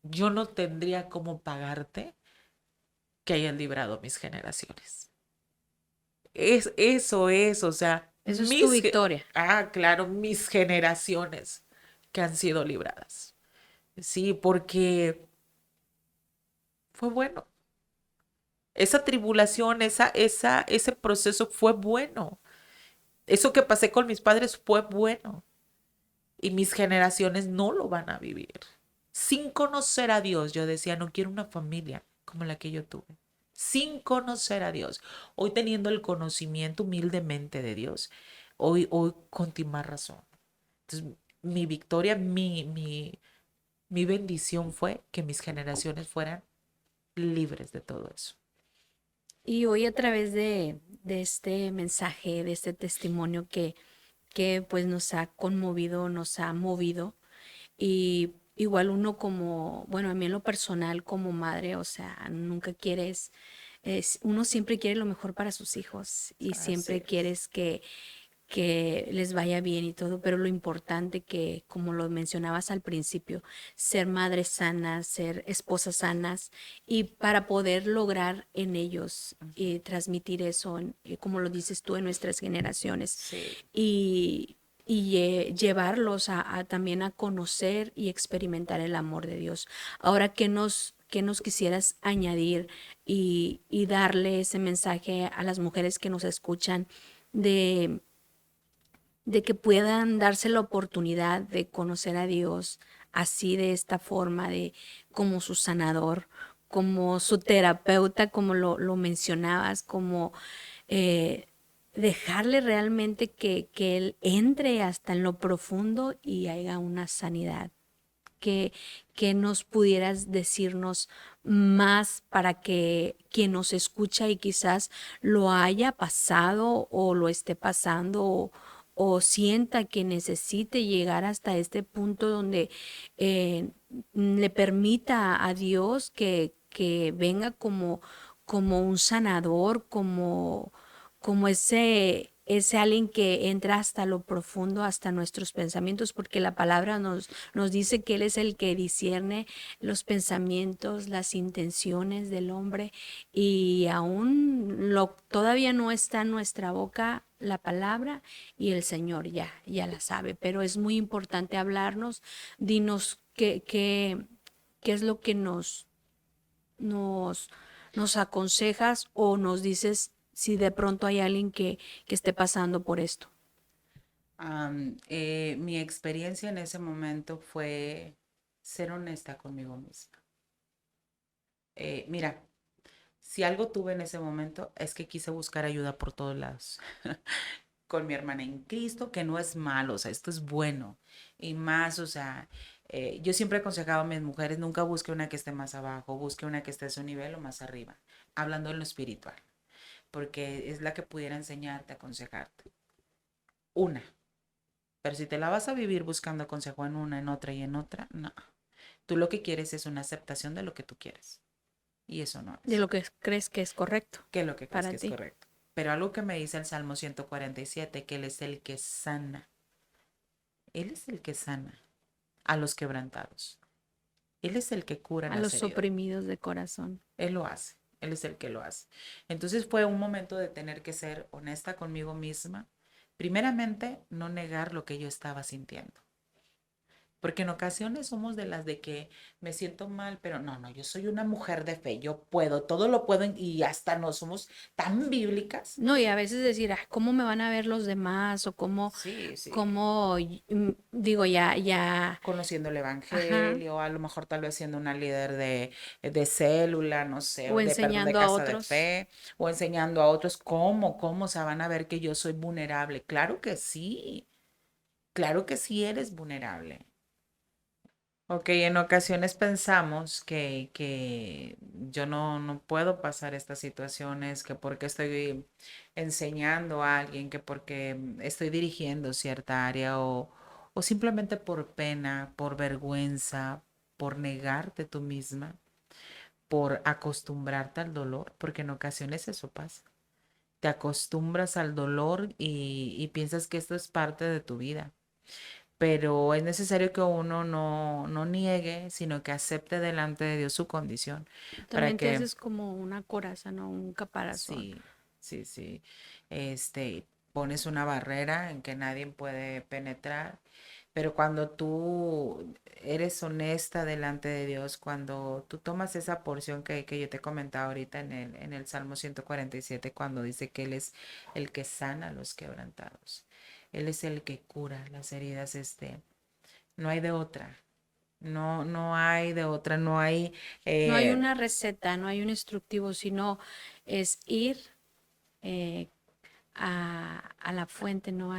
yo no tendría cómo pagarte que hayas librado mis generaciones. Eso es, o sea, Eso es tu victoria. claro, mis generaciones que han sido libradas. Sí, porque fue bueno. Esa tribulación, ese proceso fue bueno. Eso que pasé con mis padres fue bueno. Y mis generaciones no lo van a vivir. Sin conocer a Dios, yo decía, no quiero una familia como la que yo tuve. Sin conocer a Dios. Hoy teniendo el conocimiento humildemente de Dios, hoy con más razón. Entonces, mi victoria, mi bendición fue que mis generaciones fueran libres de todo eso. Y hoy a través de este mensaje, de este testimonio que pues nos ha conmovido, nos ha movido, y igual uno como, bueno, a mí en lo personal como madre, o sea, nunca quieres, uno siempre quiere lo mejor para sus hijos y Así siempre es. quieres que que les vaya bien y todo, pero lo importante que, como lo mencionabas al principio, ser madres sanas, ser esposas sanas y para poder lograr en ellos transmitir eso, como lo dices tú, en nuestras generaciones Sí. y llevarlos también a conocer y experimentar el amor de Dios. Ahora, qué nos quisieras añadir y darle ese mensaje a las mujeres que nos escuchan de que puedan darse la oportunidad de conocer a Dios así de esta forma, de como su sanador, como su terapeuta, como lo mencionabas, como eh, dejarle realmente que Él entre hasta en lo profundo y haya una sanidad. Que nos pudieras decirnos más para que quien nos escucha y quizás lo haya pasado o lo esté pasando o sienta que necesite llegar hasta este punto donde le permita a Dios que venga como un sanador, como ese alguien que entra hasta lo profundo, hasta nuestros pensamientos, porque la palabra nos dice que Él es el que discierne los pensamientos, las intenciones del hombre, y aún todavía no está en nuestra boca la palabra y el Señor ya la sabe, pero es muy importante hablarnos, dinos qué es lo que nos, nos aconsejas o nos dices si de pronto hay alguien que esté pasando por esto. Mi experiencia en ese momento fue ser honesta conmigo misma. Mira, si algo tuve en ese momento es que quise buscar ayuda por todos lados. Con mi hermana en Cristo, que no es malo, o sea, esto es bueno. Y más, o sea, yo siempre he aconsejado a mis mujeres, nunca busque una que esté más abajo, busque una que esté a su nivel o más arriba, hablando en lo espiritual, porque es la que pudiera enseñarte, aconsejarte. Una. Pero si te la vas a vivir buscando consejo en una, en otra y en otra, no. Tú lo que quieres es una aceptación de lo que tú quieres. Y eso no De es. lo que crees que es correcto ¿Qué es lo que crees para que es ti. correcto? Pero algo que me dice el Salmo 147, que Él es el que sana. Él es el que sana a los quebrantados. Él es el que cura A las los heridas. oprimidos de corazón. Él lo hace. Él es el que lo hace. Entonces fue un momento de tener que ser honesta conmigo misma. Primeramente, no negar lo que yo estaba sintiendo. Porque en ocasiones somos de las de que me siento mal, pero no, yo soy una mujer de fe, yo puedo, todo lo puedo y hasta no somos tan bíblicas. No, y a veces decir, "Ay, ¿cómo me van a ver los demás? O Sí, sí. cómo, digo, ya, Conociendo el ajá, evangelio, a lo mejor tal vez siendo una líder de célula, no sé, o perdón, de enseñando a casa de otros. fe, o enseñando a otros cómo se van a ver que yo soy vulnerable. Claro que sí eres vulnerable. Ok, en ocasiones pensamos que yo no puedo pasar estas situaciones, que porque estoy enseñando a alguien, que porque estoy dirigiendo cierta área o simplemente por pena, por vergüenza, por negarte tú misma, por acostumbrarte al dolor, porque en ocasiones eso pasa. Te acostumbras al dolor y piensas que esto es parte de tu vida, pero es necesario que uno no niegue, sino que acepte delante de Dios su condición, para También te que haces como una coraza, ¿no? Un caparazón. sí, sí, pones una barrera en que nadie puede penetrar, pero cuando tú eres honesta delante de Dios, cuando tú tomas esa porción que yo te comentaba ahorita en el Salmo 147, cuando dice que Él es el que sana a los quebrantados, Él es el que cura las heridas, no hay de otra. No hay de otra, no hay, No hay eh, una receta, no hay un instructivo, sino es ir eh, a la fuente, ¿no?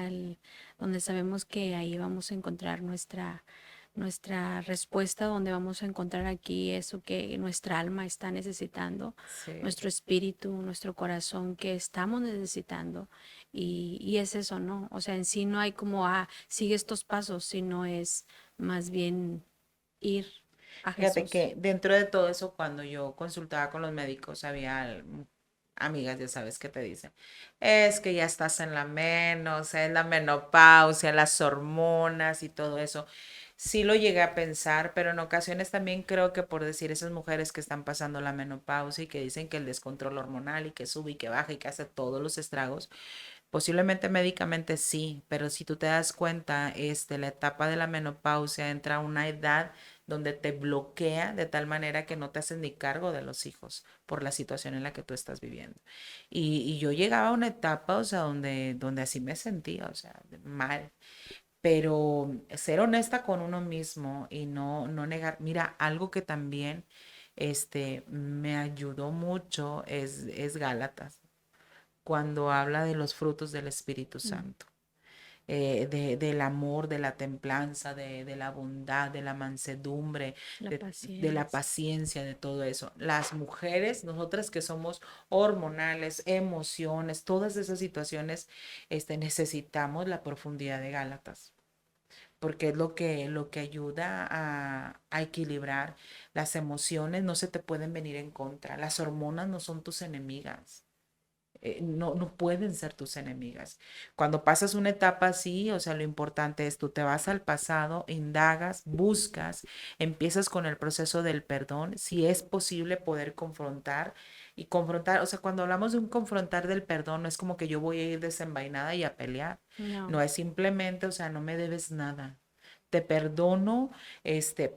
Donde sabemos que ahí vamos a encontrar nuestra respuesta, donde vamos a encontrar aquí eso que nuestra alma está necesitando, sí. nuestro espíritu, nuestro corazón que estamos necesitando. Y es eso, ¿no? O sea, en sí no hay como, sigue estos pasos, sino es más bien ir a Fíjate Jesús. que dentro de todo eso, cuando yo consultaba con los médicos, había amigas, ya sabes qué te dicen. Es que ya estás en la menopausia, es la menopausia, las hormonas y todo eso. Sí lo llegué a pensar, pero en ocasiones también creo que por decir esas mujeres que están pasando la menopausia y que dicen que el descontrol hormonal y que sube y que baja y que hace todos los estragos, posiblemente médicamente sí, pero si tú te das cuenta, la etapa de la menopausia entra a una edad donde te bloquea de tal manera que no te haces ni cargo de los hijos por la situación en la que tú estás viviendo. Y yo llegaba a una etapa, o sea, donde así me sentía, o sea, mal. Pero ser honesta con uno mismo y no negar, mira, algo que también me ayudó mucho es Gálatas, cuando habla de los frutos del Espíritu Mm, Santo, del amor, de la templanza, de la bondad, de la mansedumbre, la de la paciencia. paciencia, de todo eso. Las mujeres, nosotras que somos hormonales, emociones, todas esas situaciones, necesitamos la profundidad de Gálatas. Porque es lo que ayuda a equilibrar las emociones, no se te pueden venir en contra. Las hormonas no son tus enemigas, no pueden ser tus enemigas. Cuando pasas una etapa así, o sea, lo importante es tú te vas al pasado, indagas, buscas, empiezas con el proceso del perdón, si es posible poder confrontar y confrontar, o sea, cuando hablamos de un confrontar del perdón, no es como que yo voy a ir desenvainada y a pelear, No. no es simplemente, o sea, no me debes nada. Te perdono,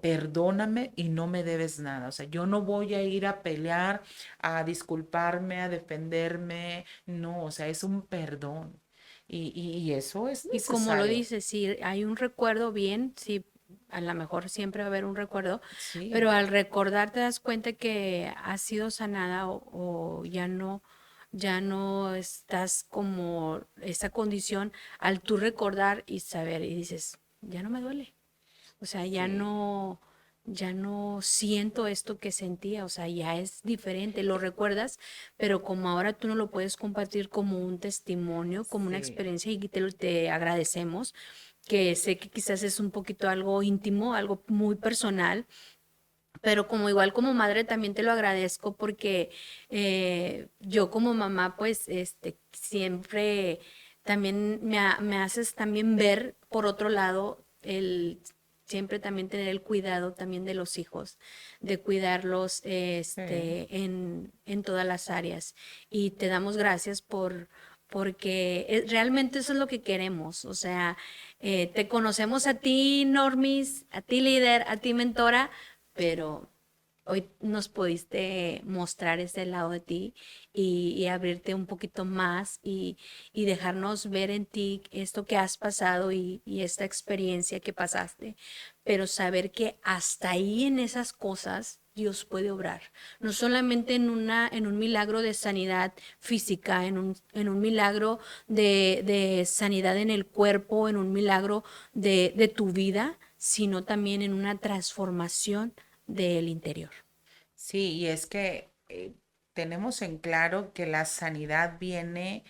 perdóname y no me debes nada. O sea, yo no voy a ir a pelear, a disculparme, a defenderme. No, o sea, es un perdón. Y eso es Y como lo necesario. dices, si hay un recuerdo bien, sí, a lo mejor siempre va a haber un recuerdo, Sí, pero al recordar te das cuenta que has sido sanada o ya no estás como esa condición al tú recordar y saber y dices, ya no me duele. O sea, sí, ya no siento esto que sentía, o sea, ya es diferente, lo recuerdas, pero como ahora tú no lo puedes compartir como un testimonio, como una sí, experiencia y te agradecemos, que sé que quizás es un poquito algo íntimo, algo muy personal, pero como igual como madre también te lo agradezco porque yo como mamá pues siempre también me haces también ver por otro lado el siempre también tener el cuidado también de los hijos, de cuidarlos sí. en todas las áreas. Y te damos gracias porque realmente eso es lo que queremos. O sea, te conocemos a ti, Normis, a ti, líder, a ti, mentora, pero hoy nos pudiste mostrar ese lado de ti y abrirte un poquito más y dejarnos ver en ti esto que has pasado y esta experiencia que pasaste, pero saber que hasta ahí en esas cosas Dios puede obrar, no solamente en un milagro de sanidad física, en un milagro de sanidad en el cuerpo, en un milagro de tu vida, sino también en una transformación del interior. Sí, y es que tenemos en claro que la sanidad viene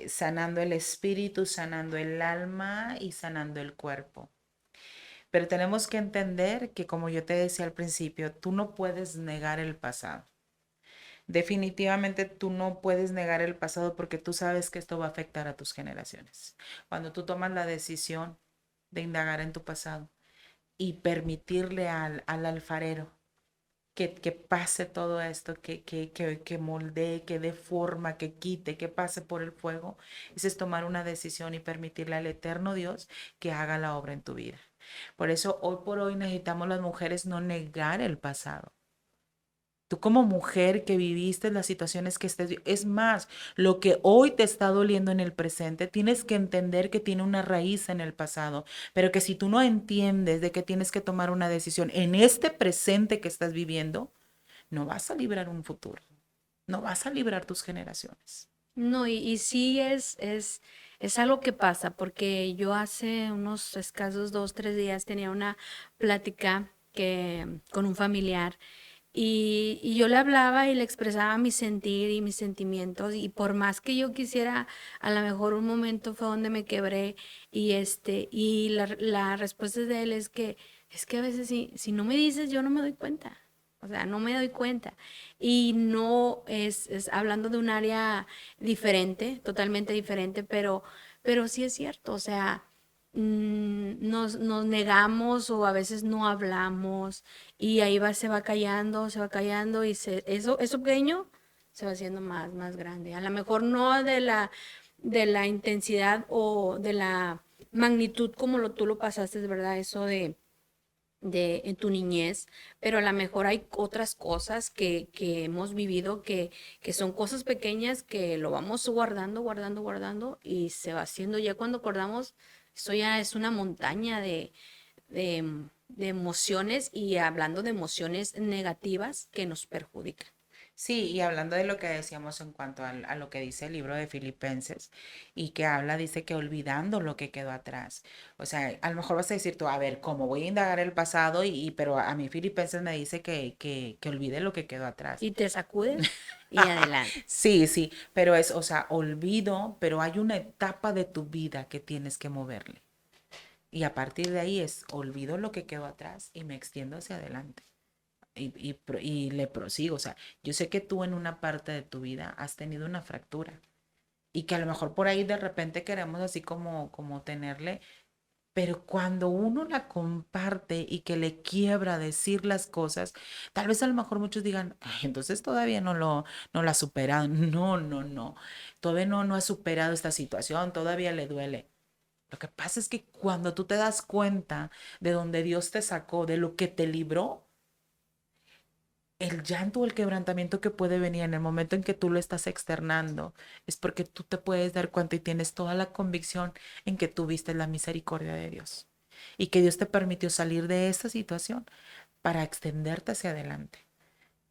sanando el espíritu, sanando el alma y sanando el cuerpo. Pero tenemos que entender que, como yo te decía al principio, tú no puedes negar el pasado. Definitivamente tú no puedes negar el pasado porque tú sabes que esto va a afectar a tus generaciones. Cuando tú tomas la decisión de indagar en tu pasado y permitirle al alfarero que pase todo esto, que moldee, que dé forma, que quite, que pase por el fuego, ese es tomar una decisión y permitirle al eterno Dios que haga la obra en tu vida. Por eso hoy por hoy necesitamos las mujeres no negar el pasado. Tú como mujer que viviste las situaciones que estés, es más, lo que hoy te está doliendo en el presente, tienes que entender que tiene una raíz en el pasado, pero que si tú no entiendes de que tienes que tomar una decisión en este presente que estás viviendo, no vas a librar un futuro, no vas a librar tus generaciones. No, y sí es algo que pasa, porque yo hace unos escasos 2, 3 días tenía una plática con un familiar y yo le hablaba y le expresaba mi sentir y mis sentimientos y por más que yo quisiera, a lo mejor un momento fue donde me quebré y la respuesta de él es que a veces si no me dices yo no me doy cuenta. O sea, no me doy cuenta. Y no es hablando de un área diferente, totalmente diferente, pero sí es cierto. O sea, nos negamos o a veces no hablamos y ahí se va callando y eso pequeño se va haciendo más grande. A lo mejor no de la intensidad o de la magnitud como tú lo pasaste, ¿verdad? Eso de en tu niñez, pero a lo mejor hay otras cosas que hemos vivido que son cosas pequeñas que lo vamos guardando y se va haciendo ya cuando acordamos, eso ya es una montaña de emociones y hablando de emociones negativas que nos perjudican. Sí, y hablando de lo que decíamos en cuanto a lo que dice el libro de Filipenses y que habla, dice que olvidando lo que quedó atrás. O sea, a lo mejor vas a decir tú, a ver, ¿cómo voy a indagar el pasado? Pero a mí Filipenses me dice que olvide lo que quedó atrás. Y te sacudes y adelante. Sí, sí, pero es, o sea, olvido, pero hay una etapa de tu vida que tienes que moverle. Y a partir de ahí es, olvido lo que quedó atrás y me extiendo hacia adelante y le prosigo. O sea, yo sé que tú en una parte de tu vida has tenido una fractura y que a lo mejor por ahí de repente queremos así como tenerle, pero cuando uno la comparte y que le quiebra decir las cosas, tal vez a lo mejor muchos digan, "Ay, entonces todavía no la ha superado". No, no, no. Todavía no ha superado esta situación, todavía le duele. Lo que pasa es que cuando tú te das cuenta de donde Dios te sacó, de lo que te libró, el llanto o el quebrantamiento que puede venir en el momento en que tú lo estás externando es porque tú te puedes dar cuenta y tienes toda la convicción en que tuviste la misericordia de Dios y que Dios te permitió salir de esta situación para extenderte hacia adelante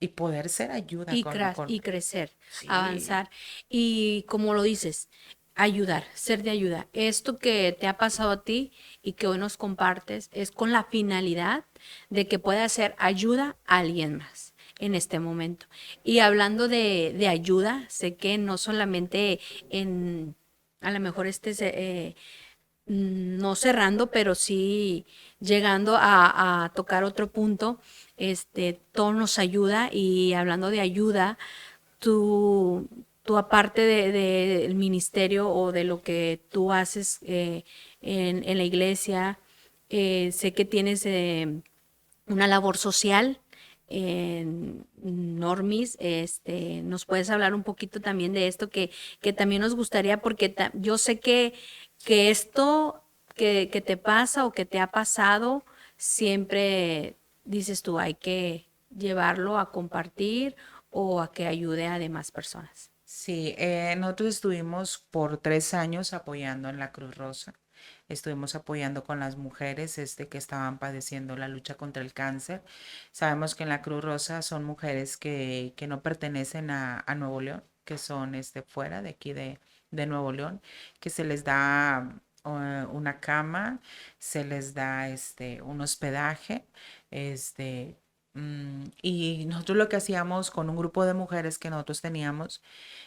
y poder ser ayuda Y crecer, Sí, avanzar. Y como lo dices, ayudar, ser de ayuda. Esto que te ha pasado a ti y que hoy nos compartes es con la finalidad de que pueda ser ayuda a alguien más en este momento. Y hablando de ayuda, sé que no solamente en, a lo mejor no cerrando, pero sí llegando a tocar otro punto, todo nos ayuda y hablando de ayuda, tú aparte del ministerio o de lo que tú haces en la iglesia, sé que tienes una labor social en Normis, nos puedes hablar un poquito también de esto que también nos gustaría porque yo sé que esto que te pasa o que te ha pasado, siempre dices tú, hay que llevarlo a compartir o a que ayude a demás personas. sí, nosotros estuvimos por 3 años apoyando en la Cruz Rosa. Estuvimos apoyando con las mujeres que estaban padeciendo la lucha contra el cáncer. Sabemos que en la Cruz Rosa son mujeres que no pertenecen a Nuevo León, que son fuera de aquí de Nuevo León, que se les da una cama, se les da un hospedaje, y nosotros lo que hacíamos con un grupo de mujeres que nosotros teníamos,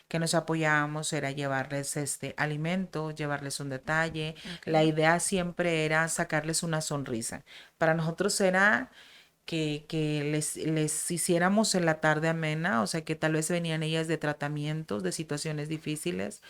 que nos apoyábamos, era llevarles alimento, llevarles un detalle. La Okay. idea siempre era sacarles una sonrisa. Para nosotros era que les hiciéramos en la tarde amena, o sea que tal vez venían ellas de tratamientos, de situaciones difíciles,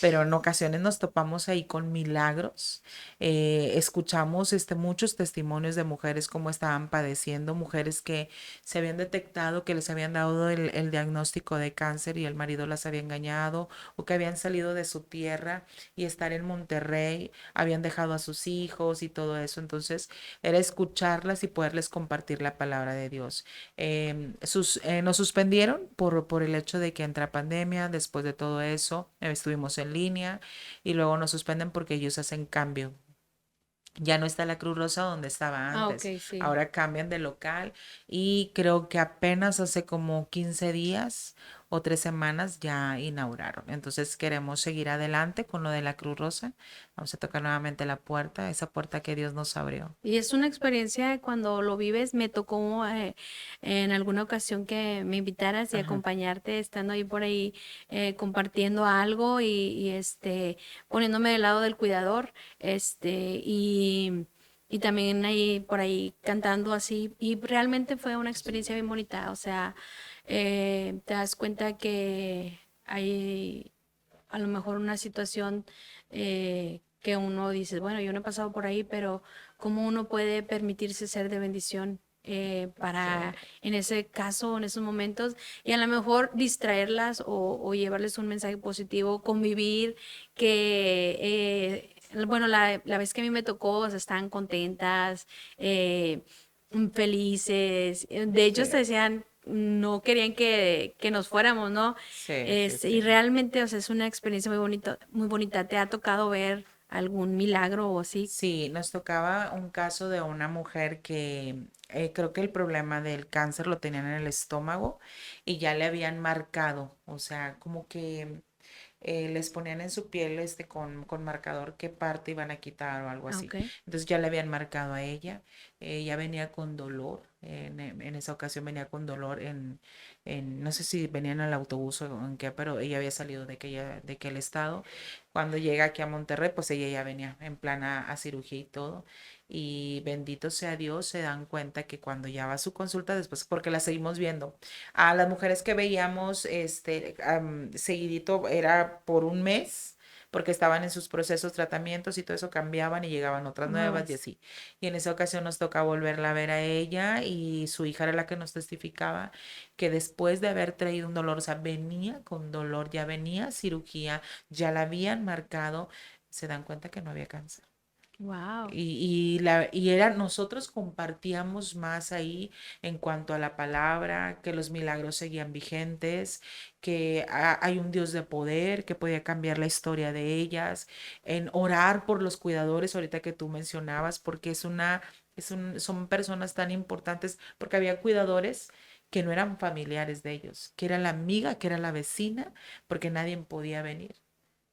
pero en ocasiones nos topamos ahí con milagros. Escuchamos muchos testimonios de mujeres cómo estaban padeciendo, mujeres que se habían detectado que les habían dado el diagnóstico de cáncer y el marido las había engañado, o que habían salido de su tierra y estar en Monterrey, habían dejado a sus hijos y todo eso. Entonces era escucharlas y poderles compartir la palabra de Dios. Nos suspendieron por el hecho de que entra pandemia. Después de todo eso, estuvimos en línea y luego nos suspenden porque ellos hacen cambio. Ya no está la Cruz Rosa donde estaba Ah, antes. ok, sí. Ahora cambian de local y creo que apenas hace como 15 días o 3 semanas ya inauguraron. Entonces queremos seguir adelante con lo de la Cruz Rosa. Vamos a tocar nuevamente la puerta, esa puerta que Dios nos abrió. Y es una experiencia cuando lo vives, me tocó en alguna ocasión que me invitaras y Ajá. acompañarte estando ahí por ahí compartiendo algo y poniéndome del lado del cuidador, y y también ahí por ahí cantando así y realmente fue una experiencia bien bonita, o sea, te das cuenta que hay a lo mejor una situación que uno dice, bueno, yo no he pasado por ahí, pero cómo uno puede permitirse ser de bendición para, en ese caso, en esos momentos, y a lo mejor distraerlas o llevarles un mensaje positivo, convivir, bueno, la vez que a mí me tocó, o sea, estaban contentas, felices, de hecho, Sí, te decían, no querían que nos fuéramos, ¿no? sí, sí, Y sí. realmente, o sea, es una experiencia muy bonita, muy bonita. ¿Te ha tocado ver algún milagro o así? Sí, nos tocaba un caso de una mujer que creo que el problema del cáncer lo tenían en el estómago y ya le habían marcado, o sea, como que les ponían en su piel con marcador qué parte iban a quitar o algo Ah, así. ok. Entonces ya le habían marcado a ella. Ella venía con dolor. En esa ocasión venía con dolor no sé si venía en el autobús o en qué, pero ella había salido de aquel estado. Cuando llega aquí a Monterrey, pues ella ya venía en plan a cirugía y todo. Y bendito sea Dios, se dan cuenta que cuando ya va a su consulta después, porque la seguimos viendo, a las mujeres que veíamos, seguidito era por un mes, porque estaban en sus procesos, tratamientos y todo eso cambiaban y llegaban otras Wow. nuevas y así. Y en esa ocasión nos toca volverla a ver a ella y su hija era la que nos testificaba que después de haber traído un dolor, o sea, venía con dolor, ya venía cirugía, ya la habían marcado, se dan cuenta que no había cáncer. Wow. Nosotros compartíamos más ahí en cuanto a la palabra, que los milagros seguían vigentes, que hay un Dios de poder que podía cambiar la historia de ellas, en orar por los cuidadores, ahorita que tú mencionabas, porque son personas tan importantes, porque había cuidadores que no eran familiares de ellos, que era la amiga, que era la vecina, porque nadie podía venir.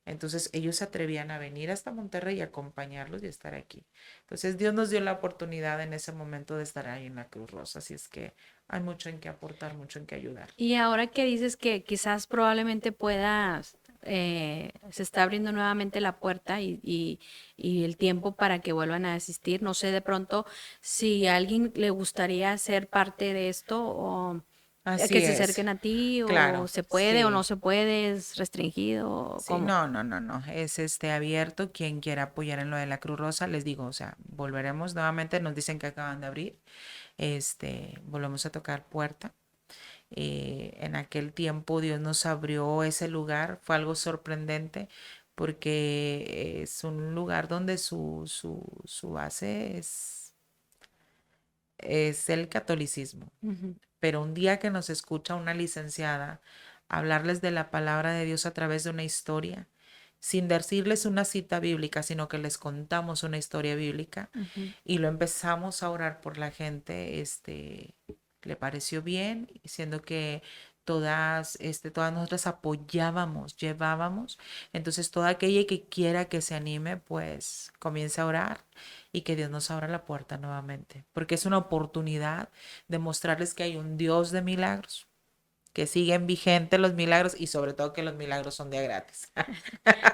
Entonces ellos se atrevían a venir hasta Monterrey y acompañarlos y estar aquí. Entonces Dios nos dio la oportunidad en ese momento de estar ahí en la Cruz Rosa. Así es que hay mucho en que aportar, mucho en que ayudar. Y ahora que dices que quizás probablemente puedas, se está abriendo nuevamente la puerta y el tiempo para que vuelvan a asistir, no sé de pronto si a alguien le gustaría ser parte de esto o que Así se es, acerquen a ti o claro, se puede o no sí. se puede, es restringido o Sí, cómo. no, no, no, no. Es abierto. Quien quiera apoyar en lo de la Cruz Rosa, les digo, o sea, volveremos nuevamente. Nos dicen que acaban de abrir. Volvemos a tocar puerta. En aquel tiempo Dios nos abrió ese lugar, fue algo sorprendente porque es un lugar donde su base es el catolicismo. Ujú. Pero un día que nos escucha una licenciada hablarles de la palabra de Dios a través de una historia, sin decirles una cita bíblica, sino que les contamos una historia bíblica Ujú. y lo empezamos a orar por la gente, le pareció bien, siendo que todas nosotras apoyábamos, llevábamos. Entonces, toda aquella que quiera que se anime, pues comience a orar y que Dios nos abra la puerta nuevamente, porque es una oportunidad de mostrarles que hay un Dios de milagros, que siguen vigentes los milagros y sobre todo que los milagros son de gratis.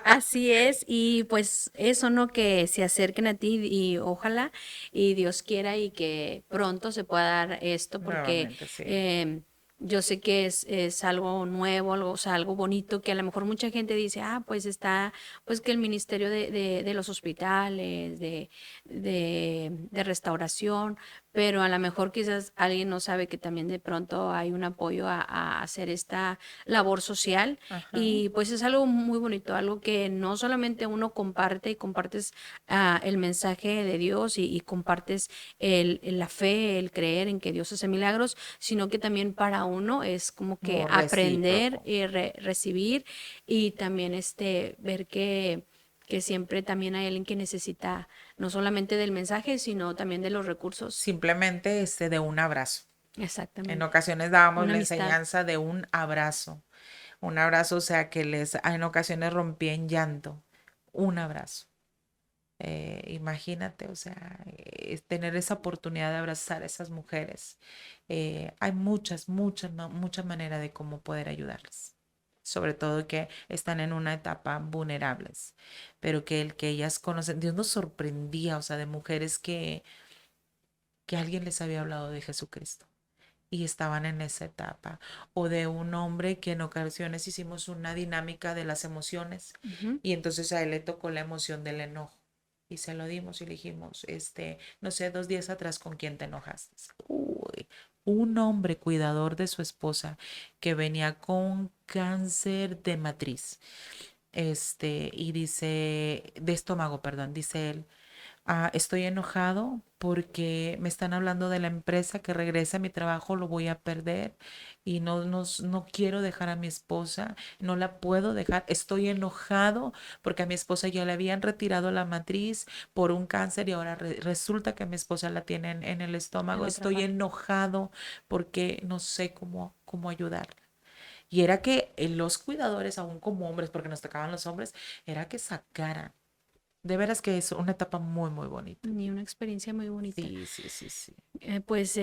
Así es, y pues eso, ¿no? Que se acerquen a ti y ojalá y Dios quiera y que pronto se pueda dar esto porque Nuevamente, sí. yo sé que es algo nuevo, algo, o sea, algo bonito que a lo mejor mucha gente dice, ah, pues está, pues que el ministerio de los hospitales, de restauración, pero a lo mejor quizás alguien no sabe que también de pronto hay un apoyo a hacer esta labor social Ajá. y pues es algo muy bonito, algo que no solamente uno comparte y compartes el mensaje de Dios y compartes la fe, el creer en que Dios hace milagros, sino que también para uno es como que Como aprender recíproco. y recibir y también ver que siempre también hay alguien que necesita no solamente del mensaje, sino también de los recursos. Simplemente de un abrazo. En Exactamente. ocasiones dábamos Una la amistad. enseñanza de un abrazo. Un abrazo, o sea, que en ocasiones rompí en llanto. Un abrazo. Imagínate, o sea, es tener esa oportunidad de abrazar a esas mujeres. Hay muchas maneras de cómo poder ayudarles. sobre todo que están en una etapa vulnerables, pero que el que ellas conocen, Dios nos sorprendía, o sea, de mujeres que alguien les había hablado de Jesucristo y estaban en esa etapa, o de un hombre que en ocasiones hicimos una dinámica de las emociones y entonces a él le tocó la emoción del enojo y se lo dimos y le dijimos, no sé, 2 días atrás, ¿con quién te enojaste? Uy, un hombre cuidador de su esposa que venía con cáncer de matriz, y dice, de estómago, perdón, dice él, estoy enojado porque me están hablando de la empresa que regrese a mi trabajo, lo voy a perder y no quiero dejar a mi esposa, no la puedo dejar. Estoy enojado porque a mi esposa ya le habían retirado la matriz por un cáncer y ahora resulta que a mi esposa la tienen en el estómago. En otra Estoy parte. enojado porque no sé cómo ayudarla. Y era que los cuidadores, aún como hombres, porque nos tocaban los hombres, era que sacaran. De veras que es una etapa muy, muy bonita. Y una experiencia muy bonita. Sí, sí, sí, sí. Pues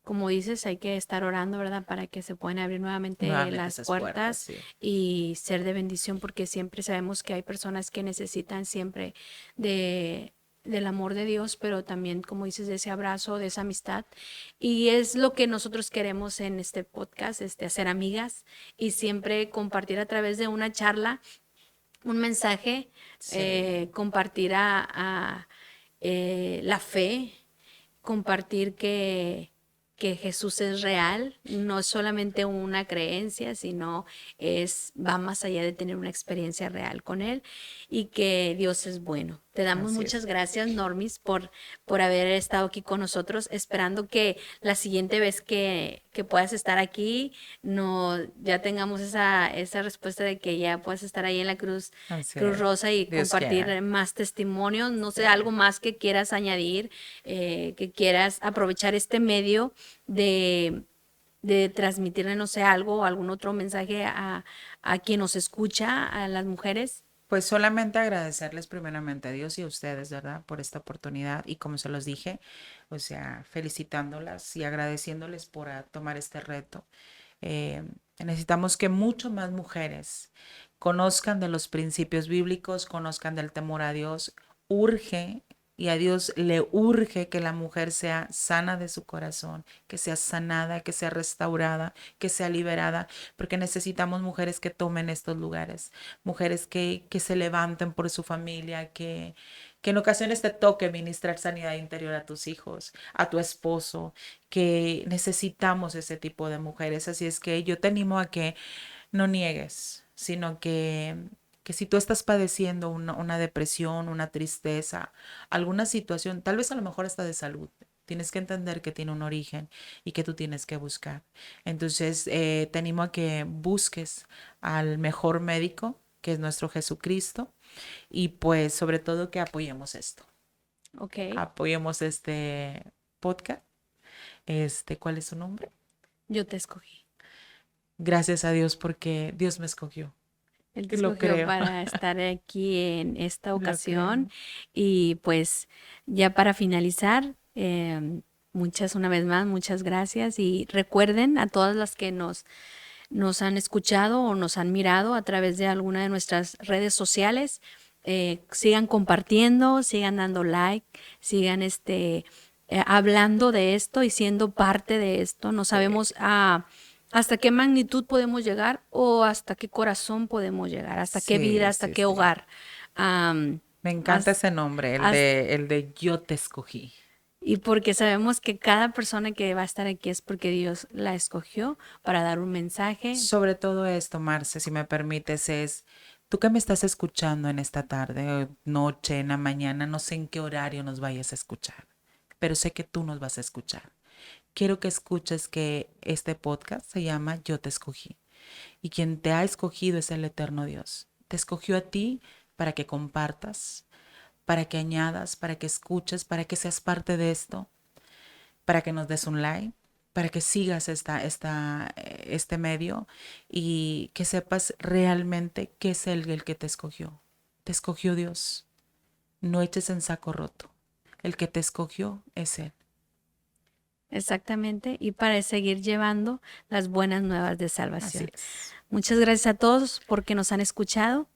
como dices, hay que estar orando, ¿verdad? Para que se puedan abrir nuevamente Nuevamente las esas puertas, puertas sí. y ser de bendición, porque siempre sabemos que hay personas que necesitan siempre de del amor de Dios, pero también, como dices, de ese abrazo, de esa amistad. Y es lo que nosotros queremos en este podcast, hacer amigas y siempre compartir a través de una charla un mensaje, Sí. compartir la fe, compartir que Jesús es real, no es solamente una creencia, sino va más allá de tener una experiencia real con Él y que Dios es bueno. Te damos Así muchas es. gracias, Normis, por haber estado aquí con nosotros, esperando que la siguiente vez que puedas estar aquí, no, ya tengamos esa respuesta de que ya puedas estar ahí en la Así Cruz es. Rosa y Dios quiera. compartir más testimonios. No Sí. sé, algo más que quieras añadir, que quieras aprovechar este medio de, de transmitirle, no sé, algo o algún otro mensaje a quien nos escucha, a las mujeres. Pues solamente agradecerles primeramente a Dios y a ustedes, ¿verdad? Por esta oportunidad y como se los dije, o sea, felicitándolas y agradeciéndoles por tomar este reto. Necesitamos que mucho más mujeres conozcan de los principios bíblicos, conozcan del temor a Dios. Urge y a Dios le urge que la mujer sea sana de su corazón, que sea sanada, que sea restaurada, que sea liberada, porque necesitamos mujeres que tomen estos lugares, mujeres que se levanten por su familia, que en ocasiones te toque ministrar sanidad interior a tus hijos, a tu esposo, que necesitamos ese tipo de mujeres. Así es que yo te animo a que no niegues, sino que si tú estás padeciendo una depresión, una tristeza, alguna situación, tal vez a lo mejor hasta de salud, tienes que entender que tiene un origen y que tú tienes que buscar. Entonces, te animo a que busques al mejor médico, que es nuestro Jesucristo, y pues sobre todo que apoyemos esto. Ok, Apoyemos este podcast. ¿Cuál es su nombre? yo te escogí. Gracias a Dios porque Dios me escogió. Él te Y lo escogió creo. para estar aquí en esta Lo creo. ocasión. Y pues ya para finalizar, una vez más, muchas gracias. Y recuerden a todas las que nos han escuchado o nos han mirado a través de alguna de nuestras redes sociales, sigan compartiendo, sigan dando like, sigan hablando de esto y siendo parte de esto. No sabemos hasta qué magnitud podemos llegar o hasta qué corazón podemos llegar, hasta qué vida, Sí, hasta sí, qué sí. hogar. Am, Me encanta has- ese nombre, has- el de yo te escogí. y porque sabemos que cada persona que va a estar aquí es porque Dios la escogió para dar un mensaje. Sobre todo esto, Marce, si me permites, es tú que me estás escuchando en esta tarde, noche, en la mañana, no sé en qué horario nos vayas a escuchar, pero sé que tú nos vas a escuchar. Quiero que escuches que este podcast se llama Yo te escogí y quien te ha escogido es el eterno Dios. Te escogió a ti para que compartas, para que añadas, para que escuches, para que seas parte de esto, para que nos des un like, para que sigas este medio y que sepas realmente qué es el que te escogió. Te escogió Dios. No eches en saco roto. El que te escogió es Él. exactamente, y para seguir llevando las buenas nuevas de Así salvación. es. Muchas gracias a todos porque nos han escuchado